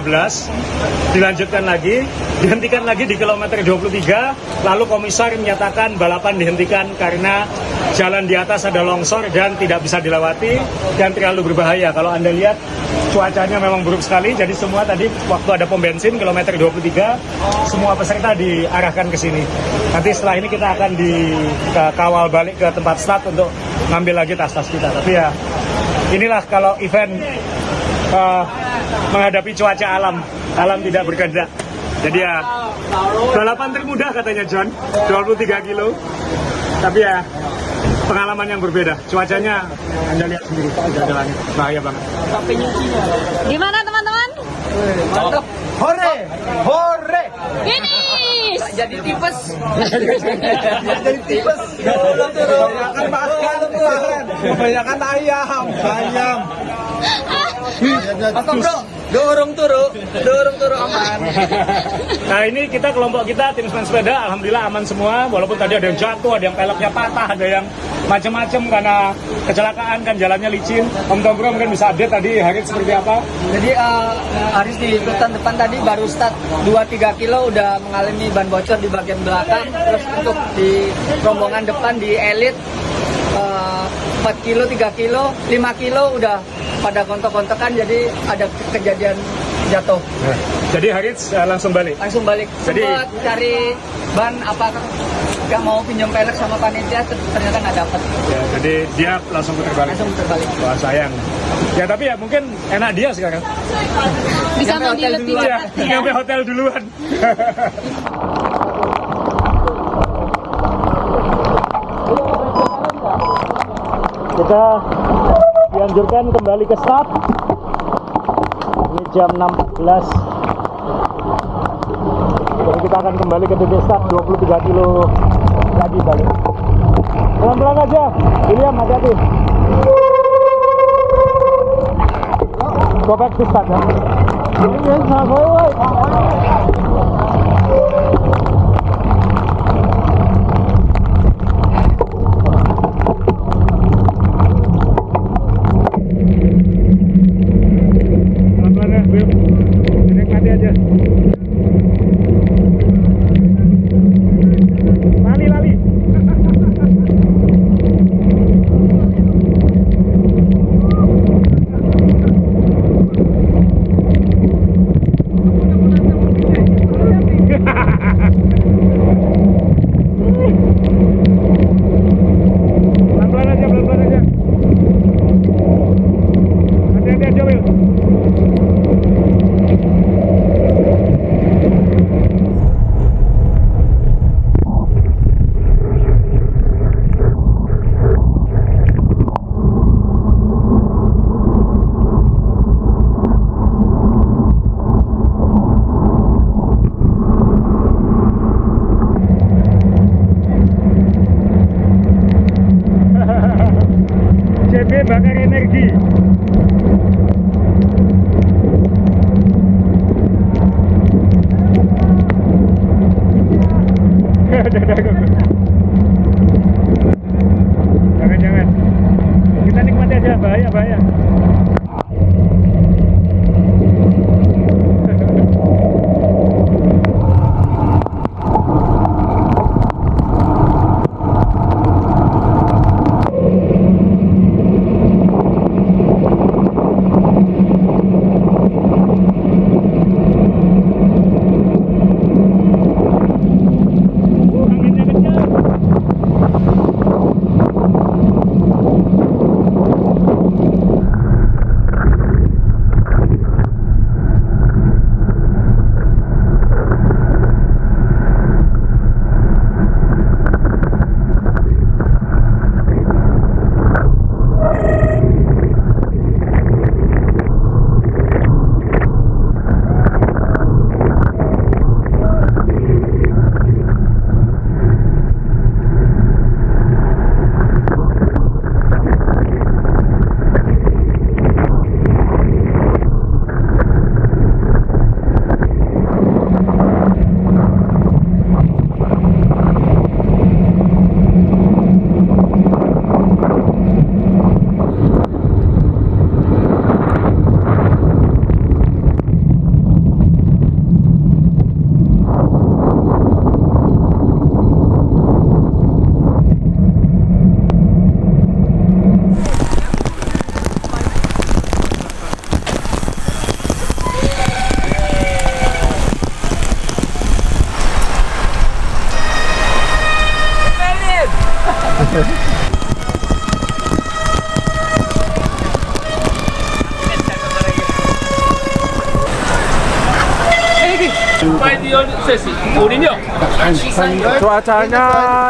dilanjutkan lagi, dihentikan lagi di kilometer 23, lalu komisar menyatakan balapan dihentikan karena jalan di atas ada longsor dan tidak bisa dilewati dan terlalu berbahaya. Kalau Anda lihat, cuacanya memang buruk sekali, jadi semua tadi waktu ada pom bensin kilometer 23, semua peserta diarahkan ke sini. Nanti setelah ini kita akan dikawal balik ke tempat start untuk ngambil lagi tas-tas kita. Tapi ya, inilah kalau event menghadapi cuaca alam tidak berkehendak. Jadi ya, balapan termudah katanya John, 23 kilo. Tapi ya, pengalaman yang berbeda. Cuacanya Anda lihat sendiri, tidak ada langit, bahaya banget. Gimana teman-teman? Mantap. Hore! Hore! Finish! Jadi tipes. Jadi tipes. Kebanyakan makan kemarin. Kebanyakan ayam. Apa bro? Dorong turu aman. Nah, ini kelompok kita tim sepeda, alhamdulillah aman semua. Walaupun tadi ada yang jatuh, ada yang peleknya patah, ada yang macam-macam karena kecelakaan kan jalannya licin. Om Togro mungkin bisa update tadi Haris seperti apa? Jadi Haris di urutan depan tadi baru start 2-3 kilo udah mengalami ban bocor di bagian belakang. Terus untuk di rombongan depan di elit 4 kilo, 3 kilo, 5 kilo udah pada kontok-kontokan, jadi ada kejadian jatuh. Nah, jadi Haris langsung balik? Langsung balik. Jadi sempat cari ban apa nggak mau pinjam pelek sama panitia, ternyata nggak dapat. Ya, jadi dia langsung putar balik. Wah, sayang. Ya tapi ya mungkin enak dia sekarang. Bisa manggil lebih cepat ya. Nyampe hotel duluan. Kita dianjurkan kembali ke start. Ini jam 6.14. Jadi kita akan kembali ke titik start 23 kilo lagi balik. Pelan-pelan aja, William, hati-hati. Go back to start ya. Jangan. Kita nikmati aja, bahaya. Cuacanya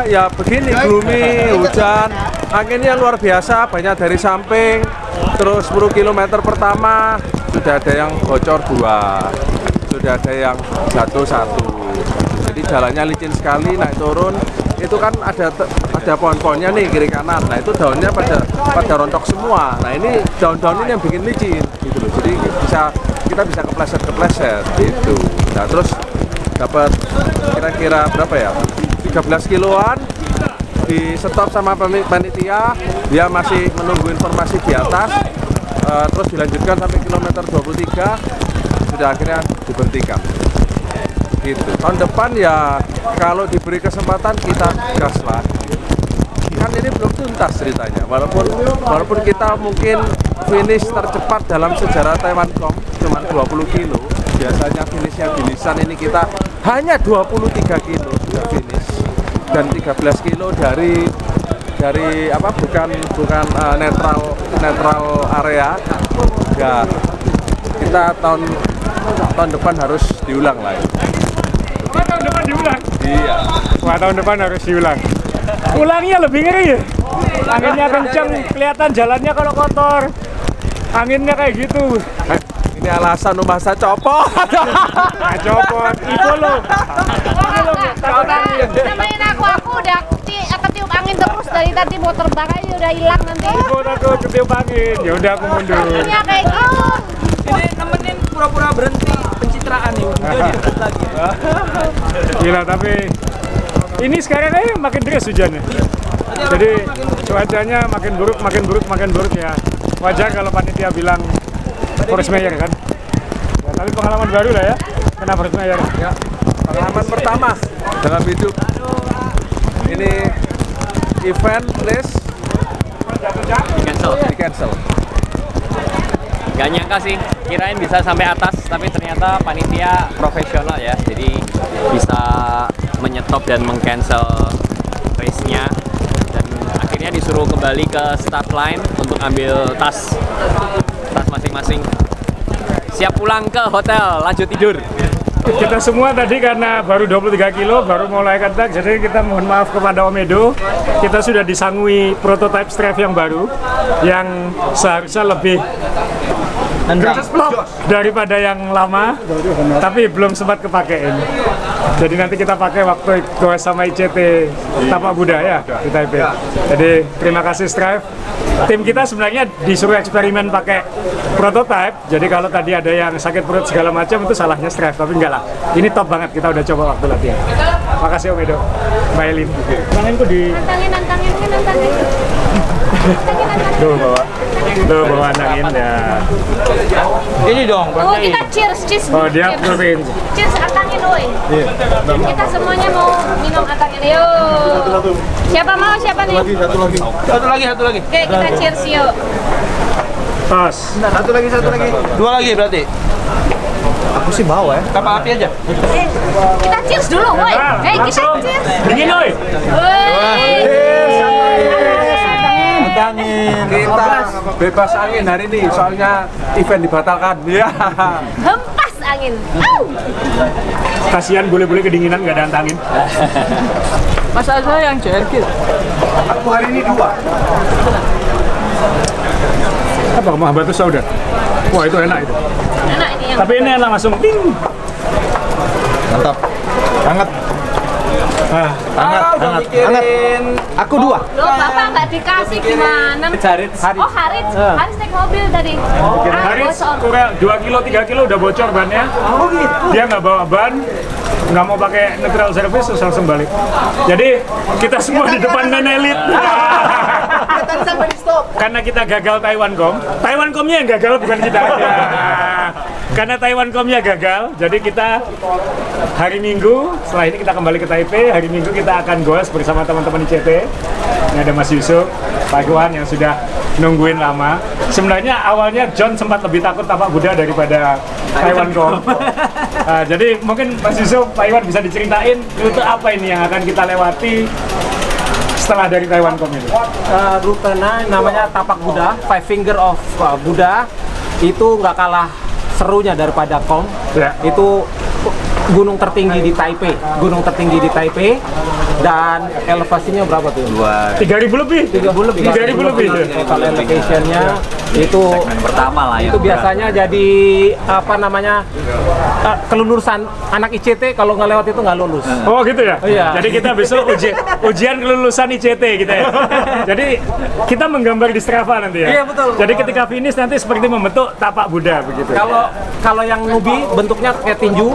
ya begini, gloomy, hujan, anginnya luar biasa, banyak dari samping. Terus 10 km pertama sudah ada yang bocor 2, sudah ada yang jatuh 1. Jadi jalannya licin sekali, naik turun. Itu kan ada pohon-pohonnya nih kiri kanan. Nah itu daunnya pada rontok semua. Nah ini daun-daun ini yang bikin licin gitu loh. Jadi kita bisa kepleset gitu. Nah terus dapat kira-kira berapa ya? 13 kiloan di stop sama panitia, dia masih menunggu informasi di atas, terus dilanjutkan sampai kilometer 23, sudah akhirnya diberhentikan gitu. Tahun depan ya kalau diberi kesempatan kita gas lagi, kan ini belum tuntas ceritanya, walaupun kita mungkin finish tercepat dalam sejarah Taiwancom cuma 20 kilo, biasanya finishnya di Nissan ini kita hanya 23 kilo sudah finish, dan 13 kilo dari apa bukan netral area. Ya kita tahun depan harus diulang lagi. Tahun depan diulang? Iya. Wah, tahun depan harus diulang. Ulangnya lebih ngeri ya. Anginnya kenceng, kelihatan jalannya kalau kotor. Anginnya kayak gitu. Ini alasan rumah saya copot. Nah, copot. Ibu lo. Namain aku udah ketiup angin terus dari tadi mau terbang aja udah hilang nanti. Ibu takut ketiup angin. Ya udah aku mundur. Anginnya kayak gitu. Ini nemenin pura-pura berhenti pencitraan nih, udah diangkat lagi. Gila, tapi ini sekarang aja makin deras hujannya. Jadi cuacanya makin buruk ya. Wajar kalau panitia bilang force mayor kan. Ya, tapi pengalaman baru lah ya. Kena force mayor. Ya, pengalaman pertama dalam hidup. Ini event race di cancel. Gak nyangka sih, kirain bisa sampai atas, tapi ternyata panitia profesional ya, jadi bisa menyetop dan meng-cancel race-nya, dan akhirnya disuruh kembali ke start line untuk ambil tas masing-masing. Siap pulang ke hotel, lanjut tidur. Kita semua tadi karena baru 23 kilo, baru mulai kontak, jadi kita mohon maaf kepada Om Edo. Kita sudah disangui prototype Strive yang baru, yang seharusnya lebih daripada yang lama, tapi belum sempat kepakein. Jadi nanti kita pakai waktu goes sama ICT Tapak Buddha ya di Taipei. Jadi terima kasih Strive. tim kita sebenarnya disuruh eksperimen pakai prototype. Jadi kalau tadi ada yang sakit perut segala macam itu salahnya Strive, tapi enggak lah. Ini top banget, kita udah coba waktu latihan. Makasih Om Edo, Mbak Elin. Tanganku di... Nantangin. Tuh bawa nantangin ya. Ini dong. Oh, kita cheers. Oh, dia protein. Cheers, antangin woi. Kita semuanya mau minum antangin. Yuk. Siapa mau? Siapa nih? Satu lagi. Oke, kita cheers yuk. Tos. Satu lagi. Dua lagi berarti. Aku sih mau ya. Kapal api aja. Kita cheers dulu, woi. Kita cheers. Dingin woi. Kita bebas angin hari ini, soalnya event dibatalkan. Ya. Hempas angin. Kasihan bule-bule kedinginan nggak ada antangin. Masa saya yang JRG. Aku hari ini 2. Apa rumah batu sauda? Wah itu enak itu. Enak ini yang. Tapi ini enak langsung ding. Mantap. Hangat. Hangat. Aku 2. Loh, Bapak nggak dikasih gimana? Harit. Oh, Haris naik mobil tadi. Haris Bocor. kurang 2 kilo 3 kilo udah bocor bannya. Oh gitu. Dia nggak bawa ban, nggak mau pakai neutral service, terus langsung balik. Jadi kita semua di depan Menelit. Karena kita gagal Taiwancom-nya yang gagal bukan kita. Karena Taiwancom-nya gagal, jadi kita hari Minggu setelah ini kita kembali ke Taipei. Hari Minggu kita akan goes bersama teman-teman ICT. Ini ada Mas Yusuf, Pak Iwan yang sudah nungguin lama. Sebenarnya awalnya John sempat lebih takut tapak Buddha daripada Taiwancom. Jadi mungkin Mas Yusuf, Pak Iwan bisa diceritain rute apa ini yang akan kita lewati setelah dari Taiwancom ini. Rutenya namanya Tapak Buddha, Five Finger of Buddha. Itu nggak kalah serunya daripada Kom. Ya. Itu gunung tertinggi di Taipei, dan elevasinya berapa tuh? 3.000 lebih. 3.000 lebih. Kalau elevationnya itu pertama lah ya. Itu biasanya jadi apa namanya kelulusan anak ICT, kalau nggak lewat itu nggak lulus. Oh gitu ya? Iya. Jadi kita besok ujian kelulusan ICT gitu ya. Jadi kita menggambar di Strava nanti ya? Iya betul. Jadi ketika finish nanti seperti membentuk tapak Buddha begitu. Kalau yang newbie bentuknya kayak tinju.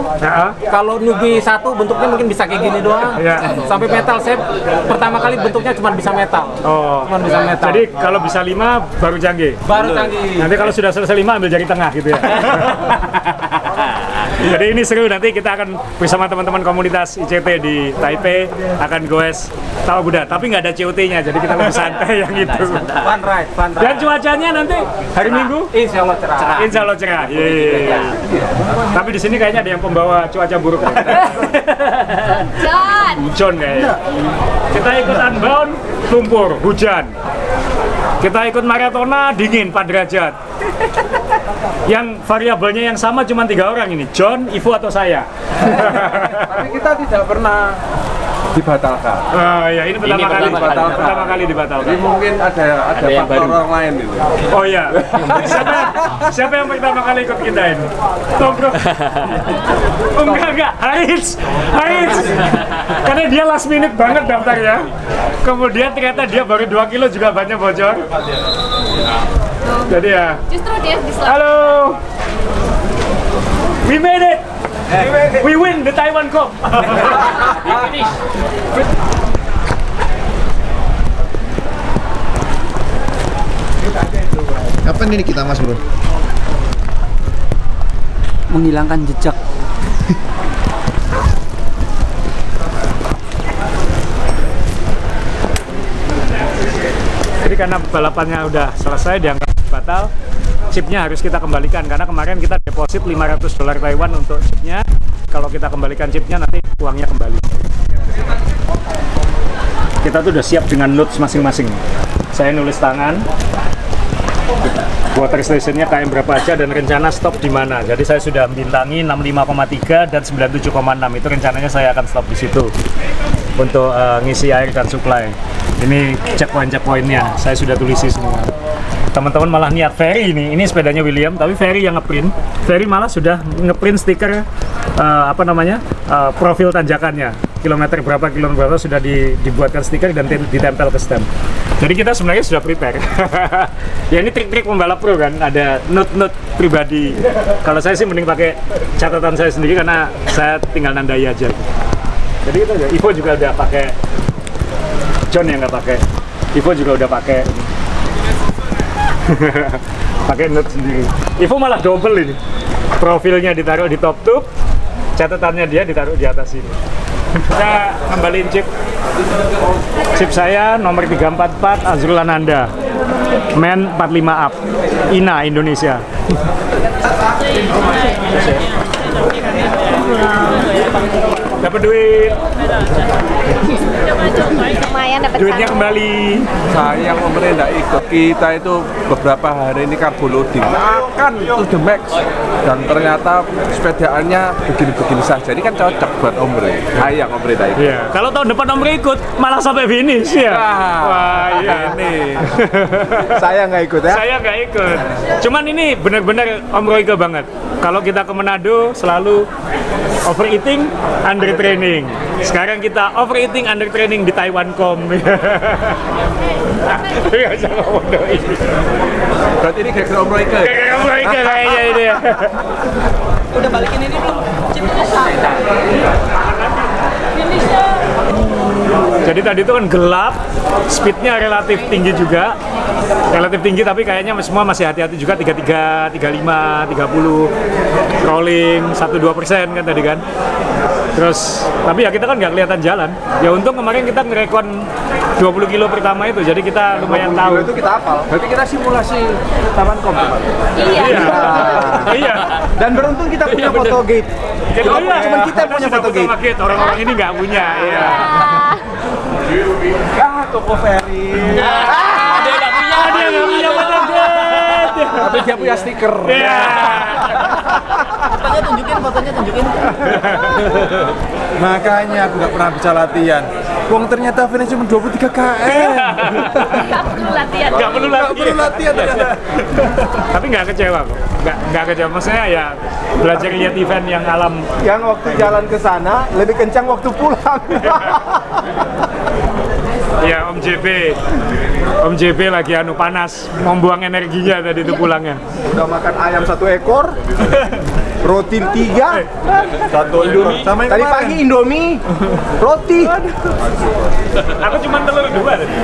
Kalau newbie 1 bentuknya mungkin bisa kayak gini doang. Ya. Sampai metal, saya pertama kali bentuknya cuma bisa metal. Oh. Cuma bisa metal. Jadi kalau bisa 5 baru canggih. Baru canggih. Nanti kalau sudah selesai 5 ambil jari tengah gitu ya. Jadi ini seru, nanti kita akan bersama teman-teman komunitas ICT di Taipei akan goes tapak Buddha, tapi nggak ada COT-nya, jadi kita lebih santai yang itu. Fun ride. Dan cuacanya nanti hari Minggu? Insya Allah cerah. Insya Allah cerah. Yeay. Tapi di sini kayaknya ada yang pembawa cuaca buruk. John kayaknya. Kita ikut Unbound, lumpur, hujan. Kita ikut Maratona, dingin 4 derajat. Yang variabelnya yang sama cuma 3 orang ini, John, Ivo atau saya. Tapi kita tidak pernah dibatalkan. Ya ini pertama kali dibatalkan. Jadi mungkin ada faktor orang lain itu. Oh iya. Siapa yang pertama kali ikut kita ini? Tom bro. Oh, enggak. Haris. Karena dia last minute banget daftarnya. Kemudian ternyata dia baru 2 kilo juga banyak bocor. Jadi ya. Justru dia diselap. Halo. We made it. We win the Taiwancom. We finish. Kapan ini kita Mas Bro? Menghilangkan jejak. Jadi karena balapannya udah selesai, dianggap batal, chipnya harus kita kembalikan. Karena kemarin kita deposit $500 Taiwan untuk chipnya. Kalau kita kembalikan chipnya, nanti uangnya kembali. Kita tuh udah siap dengan notes masing-masing. Saya nulis tangan, water stationnya KM berapa aja, dan rencana stop di mana. Jadi saya sudah bintangi 65,3 dan 97,6. Itu rencananya saya akan stop di situ untuk ngisi air dan supply. Ini checkpoint-checkpointnya, saya sudah tulisi semua. Teman-teman malah niat Ferry ini sepedanya William, tapi Ferry yang ngeprint. Ferry malah sudah ngeprint stiker profil tanjakannya. Kilometer berapa sudah dibuatkan stiker dan ditempel ke stem. Jadi kita sebenarnya sudah prepare. Ya ini trik-trik pembalap pro kan, ada note-note pribadi. Kalau saya sih mending pakai catatan saya sendiri karena saya tinggal nandai aja. Jadi kita aja. Ivo juga udah pakai, John yang nggak pakai. Ivo juga udah pakai. Pakai note sendiri. Ivo malah double ini. Profilnya ditaruh di top tube, catatannya dia ditaruh di atas ini. Kita kembaliin chip saya nomor 344 Azrul Ananda, Men 45 up, INA Indonesia. Dapat duit. Lumayan dapat Duitnya kembali. Sayang pemerintah nggak ikut. Kita itu beberapa hari ini carbo loading akan to the max, dan ternyata sepedaannya begini-begini saja. Ini kan cocok buat Omre. Sayang Omre nggak ikut. Iya. Kalau tahun depan Omre ikut malah sampai finish ya. Wah, iya. Ini Saya nggak ikut ya. Saya nggak ikut. Cuman ini benar-benar Om Royke banget. Kalau kita ke Manado selalu overeating, under training. Sekarang kita overeating, under training di Taiwan.com. Nggak usah ngomong doi. Berarti ini gara-gara Om Royke. Gara-gara Om Royke kayaknya ini. Udah balikin ini belum? Jadi tadi itu kan gelap, speednya relatif tinggi juga, relatif tinggi tapi kayaknya semua masih hati-hati juga, 33, 35, 30, rolling 1-2% kan tadi kan. Terus, tapi ya kita kan nggak kelihatan jalan. Ya untung kemarin kita ngerekon 20 kilo pertama itu, jadi kita lumayan tahu. Itu kita hafal. Berarti kita simulasi Taman.com. Iya. Iya. Dan beruntung kita punya foto gate. Jadi Cuman kita punya foto gate. Orang-orang ini nggak punya. Iya. Toko Ferry. Dia nggak punya foto gate. Tapi dia punya stiker. Iya. Fotonya tunjukin. Makanya aku nggak pernah bisa latihan. Wong ternyata finish cuma 23 km. Nggak perlu latihan. Nggak perlu latihan ternyata. Tapi nggak kecewa kok. Nggak kecewa. Maksudnya ya belajar lihat event yang alam. Yang waktu jalan ke sana lebih kencang waktu pulang. Ya Om JB lagi panas, membuang energinya tadi itu pulangnya. Udah makan ayam 1 ekor, roti 3, satu Indomie. Sama tadi pagi Indomie, roti. Aku cuma telur 2 tadi.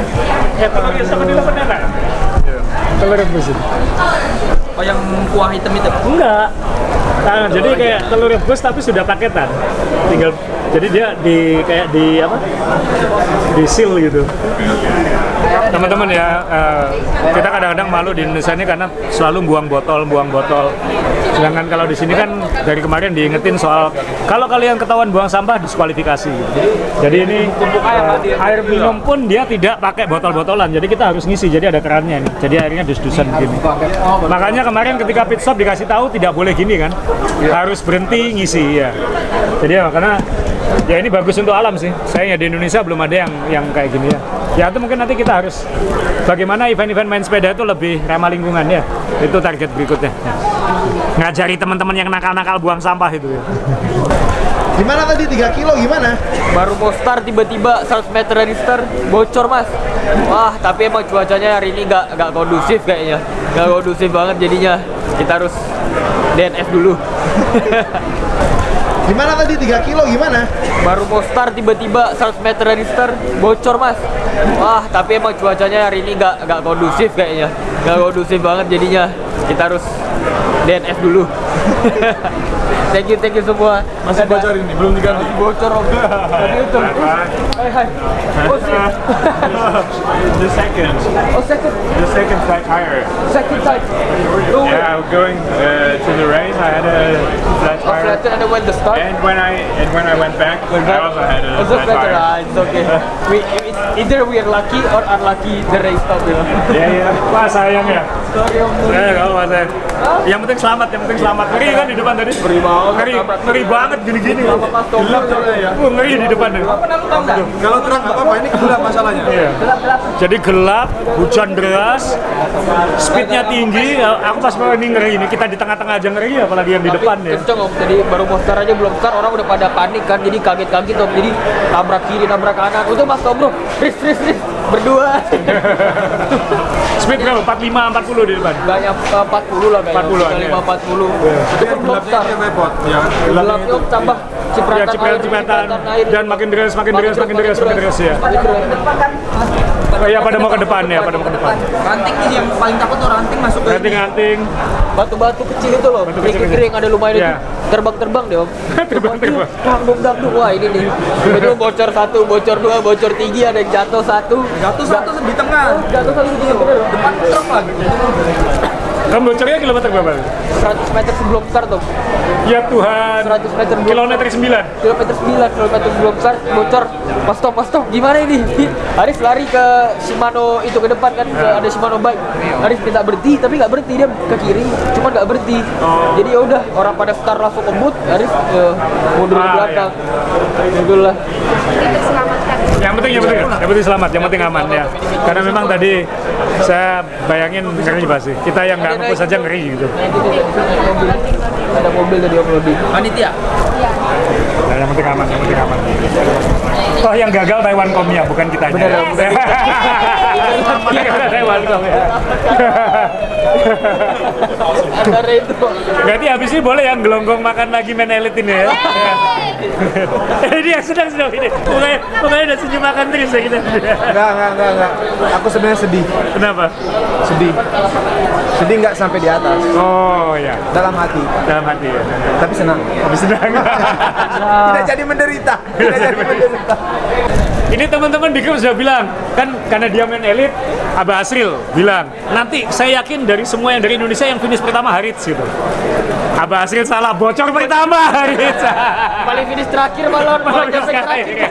Ya telurnya sama di depan enak. Telur rebus. Oh yang kuah hitam itu? Enggak. Nah, jadi kayak telur rebus tapi sudah paketan. Tinggal jadi dia di seal gitu. Teman-teman ya, kita kadang-kadang malu di Indonesia ini karena selalu buang botol. Sedangkan kalau di sini kan dari kemarin diingetin soal kalau kalian ketahuan buang sampah diskualifikasi. Jadi ini air minum pun dia tidak pakai botol-botolan. Jadi kita harus ngisi. Jadi ada kerannya nih. Jadi airnya dus-dusan begini. Makanya kemarin ketika pit stop dikasih tahu tidak boleh gini kan. Harus berhenti ngisi ya. Jadi ya karena ya ini bagus untuk alam sih. Sayangnya di Indonesia belum ada yang kayak gini ya. Ya itu mungkin nanti kita harus bagaimana event-event main sepeda itu lebih ramah lingkungan ya. Itu target berikutnya. Ngajari teman-teman yang nakal-nakal buang sampah itu ya. Gimana tadi 3 kilo gimana? Baru mau start tiba-tiba 100 meter dari start bocor mas. Wah tapi emang cuacanya hari ini nggak kondusif kayaknya. Nggak kondusif banget jadinya. Kita harus DNF dulu. Gimana tadi 3 kilo gimana? Baru mau start tiba-tiba 100 meter dari start bocor mas. Wah tapi emang cuacanya hari ini nggak kondusif kayaknya. Nggak kondusif banget jadinya. Kita harus DNF dulu. Thank you semua. Masih bocor ini, belum diganti. Bocor om. Tadi itu. Hai. Oh shit. The second. Oh second. The second flat tire. Second side. Oh, Yeah, going to the race, I had a flat oh tire. flatter and then when the start. And when I went back, I also had a Also flat flatter. tire. It's okay. Either we are lucky or unlucky the race stop. You know. Iya. Wah sayang ya. Sorry om. Nggak apa-apa. Yang penting selamat. Ngeri kan di depan tadi? Ngeri banget. ngeri banget gini-gini. Gelap soalnya ya. Ngeri di depan deh. Kalau terang nggak apa-apa, ini gelap masalahnya. Iya. Jadi gelap, hujan deras, speednya tinggi. Aku pas mau ini ngeri ini, kita di tengah-tengah aja ngeri, apalagi yang di depan ya. Kenceng Om, jadi baru mau start aja belum start orang udah pada panik kan, jadi kaget-kaget Om, jadi tabrak kiri, tabrak kanan. Untuk Mas Tom bro, ris berdua. Speed berapa? 45, 40 di depan? Banyak 40 lah kayaknya. 40-an ya. 40. Itu pun belum start. Repot. Ya. Gelapnya Om tambah Ya, cipratan air. dan makin deras ya. Oh iya, pada mau ke depan ya, pada mau ke depan. Ranting nih yang paling takut tuh ranting masuk ke Ranting. batu-batu kecil itu loh, kering ada lumayan Iya. itu terbang-terbang deh Om. Terbang. Dangdung, wah ini nih. Itu bocor 1, bocor 2, bocor 3, ada yang jatuh 1. Jatuh satu di tengah. Jatuh 1 di tengah. Depan truk lagi. Kamu bocornya kilometer berapa? 100 meter sebelum start Om. Ya Tuhan. 100 meter sebelum Kilometer 9. kilometer sebelum start bocor. Pas stop. Gimana ini? Arif lari ke Shimano itu ke depan kan, ada Shimano bike. Arif minta berhenti tapi nggak berhenti, dia ke kiri, cuma nggak berhenti. Jadi ya udah, orang pada start langsung ngebut, Arif mundur ke belakang. Itulah. Yang penting selamat, yang penting aman ya. Karena memang tadi saya bayangin ngeri pasti. Kita yang nggak ngepus saja ngeri gitu. Ada mobil tadi Om Lodi. Panitia? Nah, yang penting aman. Oh, yang gagal Taiwan.com ya, bukan kitanya. Benar. Taiwan.com ya. Antara itu. Berarti habis ini boleh yang gelonggong makan lagi main elit ini ya. Dia sedang ini. Pokoknya udah senyum makan terus ya kita. Enggak. Aku sebenarnya sedih. Kenapa? Sedih nggak sampai di atas. Oh ya. Dalam hati Ya. tapi senang. Tidak jadi menderita. Ini teman-teman di grup sudah bilang, kan karena dia main elit, Abah Asril bilang, nanti saya yakin dari semua yang dari Indonesia yang finish pertama Harits gitu. Abah Asril salah, bocor pertama Harits. Paling finish terakhir malah terakhir.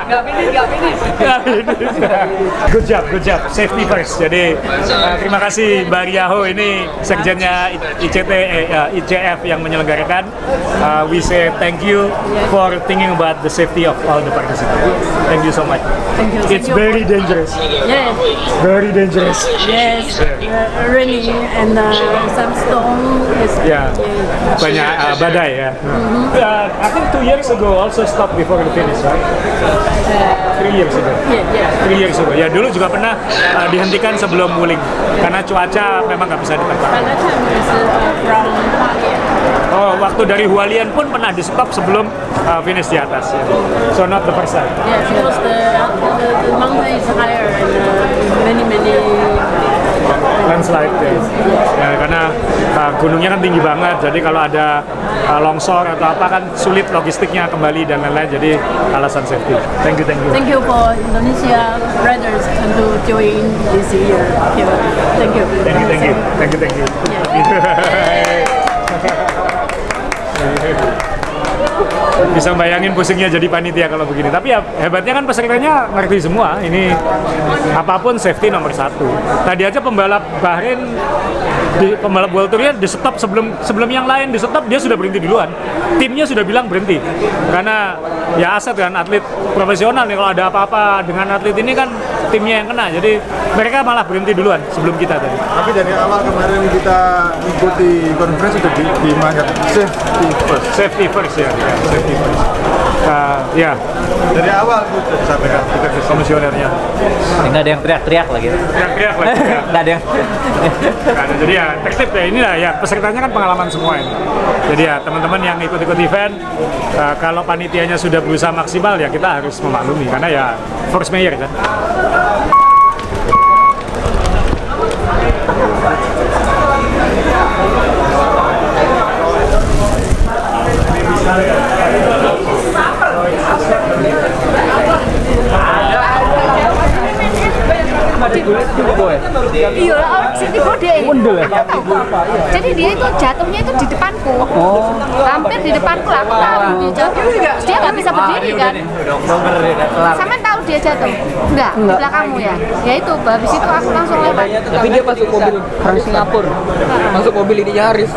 Nggak finish. Good job. Safety first. Jadi terima kasih Mbak Riaho, ini sekjennya ICF yang menyelenggarakan. We say thank you for thinking about the safety of all the participants. Thank you so much. It's very dangerous. Yes. Very dangerous. Yes. Raining and some storm. Yeah. Banyak badai ya. I think 2 years ago also stopped before the finish, right? 3 years ago. Yeah. 3 years ago. Ya dulu juga pernah dihentikan sebelum wuling karena cuaca memang nggak bisa ditebak. By that time is from Hualien. Oh, waktu dari Hualien pun pernah di stop sebelum finish di atas. Ya. So not the first time. Yes, because the mountain is higher and many landslide ya, karena gunungnya kan tinggi banget, jadi kalau ada longsor atau apa kan sulit logistiknya kembali dan lain-lain, jadi alasan safety. Thank you. Thank you for Indonesia riders to join this year. Thank you. Bisa bayangin pusingnya jadi panitia kalau begini. Tapi ya hebatnya kan pesertanya ngerti semua. Ini apapun safety nomor 1. Tadi aja pembalap Bahrain pembalap World Tour-nya di stop sebelum yang lain di stop, dia sudah berhenti duluan. Timnya sudah bilang berhenti. Karena ya aset kan, atlet profesional nih, kalau ada apa-apa dengan atlet ini kan timnya yang kena. Jadi mereka malah berhenti duluan sebelum kita tadi. Tapi dari awal kemarin kita ikuti conference sudah dimanggap safety first ya. Safety first. Ya. Dari awal kita sampaikan kita ke komisionernya. Nggak ada yang teriak-teriak lagi. Teriak-teriak lagi. Nggak ada yang. Jadi ya tertib ya, inilah ya pesertanya kan pengalaman semua ini. Jadi ya teman-teman yang ikut-ikut event, kalau panitianya sudah berusaha maksimal ya kita harus memaklumi karena ya force mayor kan. Iya, sini gede. Jadi dia itu jatuhnya itu di depanku. Hampir di depanku lah. Aku tahu dia jatuh. Dia nggak bisa berdiri kan. Sama tahu dia jatuh? Enggak, di belakangmu ya? Ya itu, habis itu aku langsung lewat. Tapi dia masuk mobil orang Singapura. Masuk mobil ini Yaris.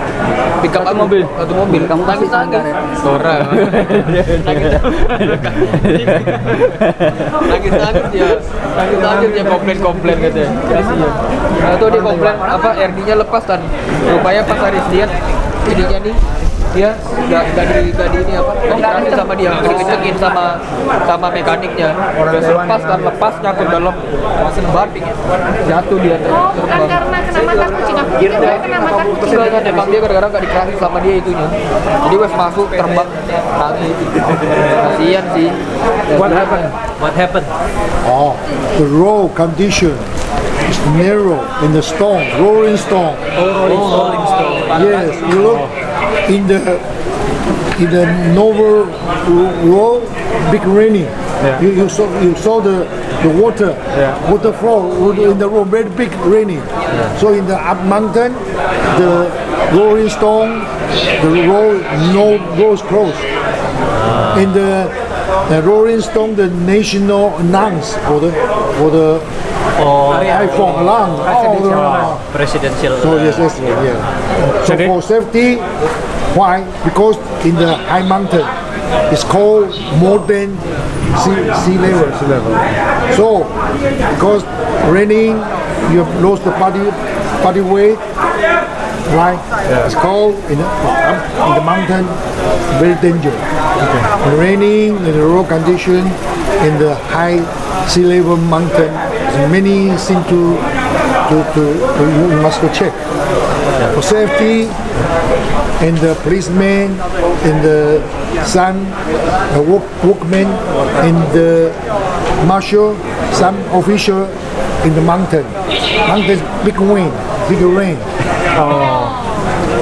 Pick up mobil, satu mobil. Kamu nangis orang. Nangis dia komplain gitu ya. Nah, itu dia komplain apa RD-nya lepas kan. Rupanya pas Aris lihat ininya nih dia nggak di ini apa dikasih sama dia, dikecekin sama mekaniknya. Udah lepas nyangkut dalam mesin batik, jatuh dia. Oh, bukan karena kena mata kucing, aku kira dia kena mata kucing. Enggak, emang dia kadang-kadang nggak dikasih sama dia itunya. Jadi wes masuk terbang nangis. Kasihan sih. What happened? What happened? Oh, the road condition is narrow in the stone, rolling stone. Rolling stone. Yes, you look in the novel road, big raining. Yeah. You saw the water flow in the road, very big raining. So in the up mountain, the rolling stone, the road goes closed. In the Rolling Stone, the national announce for the iPhone alarm. Presidential. So yes, yeah. So for safety, why? Because in the high mountain, it's called more than sea level. So because raining, you have lost the body weight. Right? Yeah. It's cold in the mountain, very dangerous. Okay. Raining in the road condition in the high sea level mountain, many things to you must go check. Yeah. For safety, and the policemen, and the workmen, and the marshal, some official in the mountain. Mountain big wind, big rain. Oh.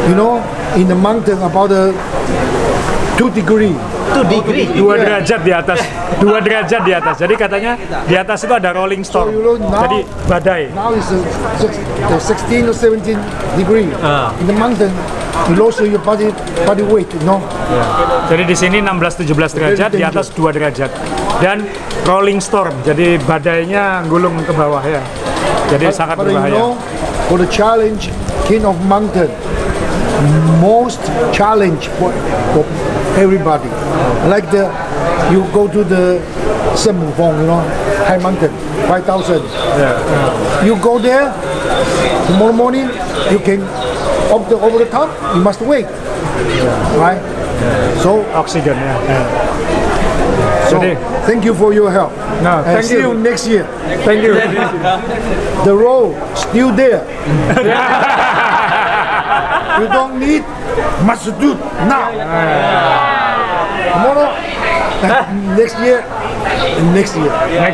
You know, in the mountain about 2 degree. 2 derajat di atas. 2 derajat di atas. Jadi katanya di atas itu ada rolling storm. So jadi badai. Now it's 16 or 17 degree. In the mountain, you lose your body weight, you know. Jadi di sini 16-17 derajat, di atas 2 derajat. Dan rolling storm. Jadi badainya gulung ke bawah ya. Jadi sangat berbahaya. You know, for the challenge, King of Mountain, most challenge for everybody. Like you go to the Shenmufeng, you know, high mountain, 5,000. You go there tomorrow morning. You can over the top. You must wait, right? So oxygen, So thank you for your help. No, and thank see you next year. Thank you. The road still there. You don't need much to do now. Tomorrow, next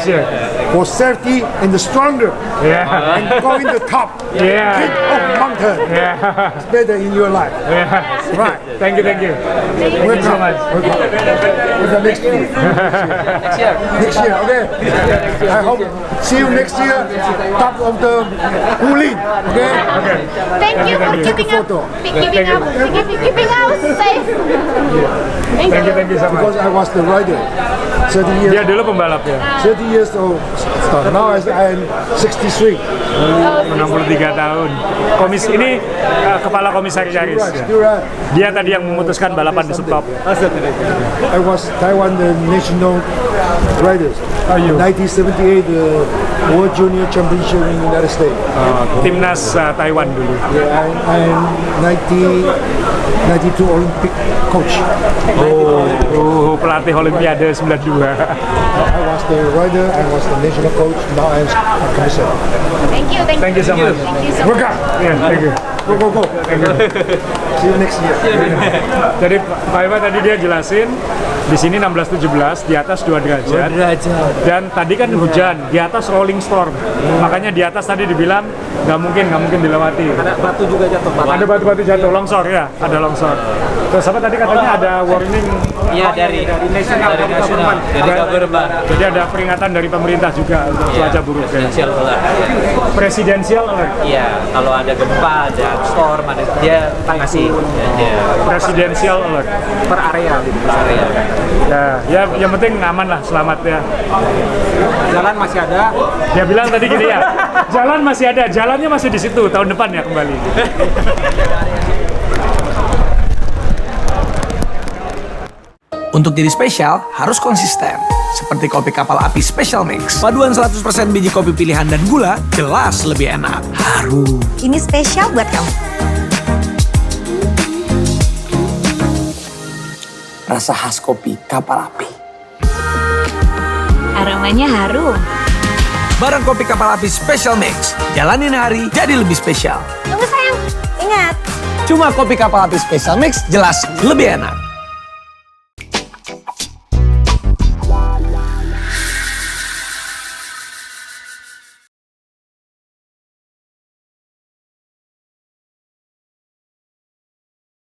year. For safety and the stronger. Yeah. And going the top. Yeah. King of mountain. Yeah. It's better in your life. Yeah. Right. Thank you. Thank you so much. Welcome. Next year. Next year. Okay. I hope see you next year. Top of the Wulin. Okay. Thank you for keeping us safe. Thank you so much. Because I was the rider 30 years. Dia dulu pembalap ya. 30 years old. Now I am 63. 63 tahun. Ini kepala komisaris. Dia tadi yang memutuskan balapan di stop. I was Taiwan the national riders. 1978 World Junior Championship in the United States. Timnas Taiwan dulu. Yeah, I'm 92 Olympic coach. Pelatih Olimpiade 92. I was the rider, I was the national coach. Now I'm commissioner. Thank you so much. Welcome. Yeah, thank you. Go. See you next year. Jadi Pak Iwan tadi dia jelasin di sini 16-17, di atas 2 derajat. Dan tadi kan hujan, di atas rolling storm. Makanya di atas tadi dibilang nggak mungkin dilewati. Ada batu juga jatuh. Ada batu-batu jatuh, longsor ya, ada longsor. Terus apa tadi katanya ada warning Iya, dari nasional, dari government. Jadi ada peringatan dari pemerintah juga untuk cuaca buruk. Presidential alert. Presidensial alert. Iya, kalau ada gempa, ada storm, ada dia ngasih. Presidensial alert. Per area gitu. Per area. Ya, yang penting aman lah, selamat ya. Jalan masih ada. Dia bilang tadi gini ya, jalan masih ada, jalannya masih di situ, tahun depan ya kembali. Untuk jadi spesial, harus konsisten. Seperti kopi kapal api Special Mix. Paduan 100% biji kopi pilihan dan gula, jelas lebih enak. Harum. Ini spesial buat kamu. Rasa khas kopi kapal api. Aromanya harum. Barang kopi kapal api Special Mix. Jalanin hari jadi lebih spesial. Tunggu sayang, ingat. Cuma kopi kapal api Special Mix jelas lebih enak.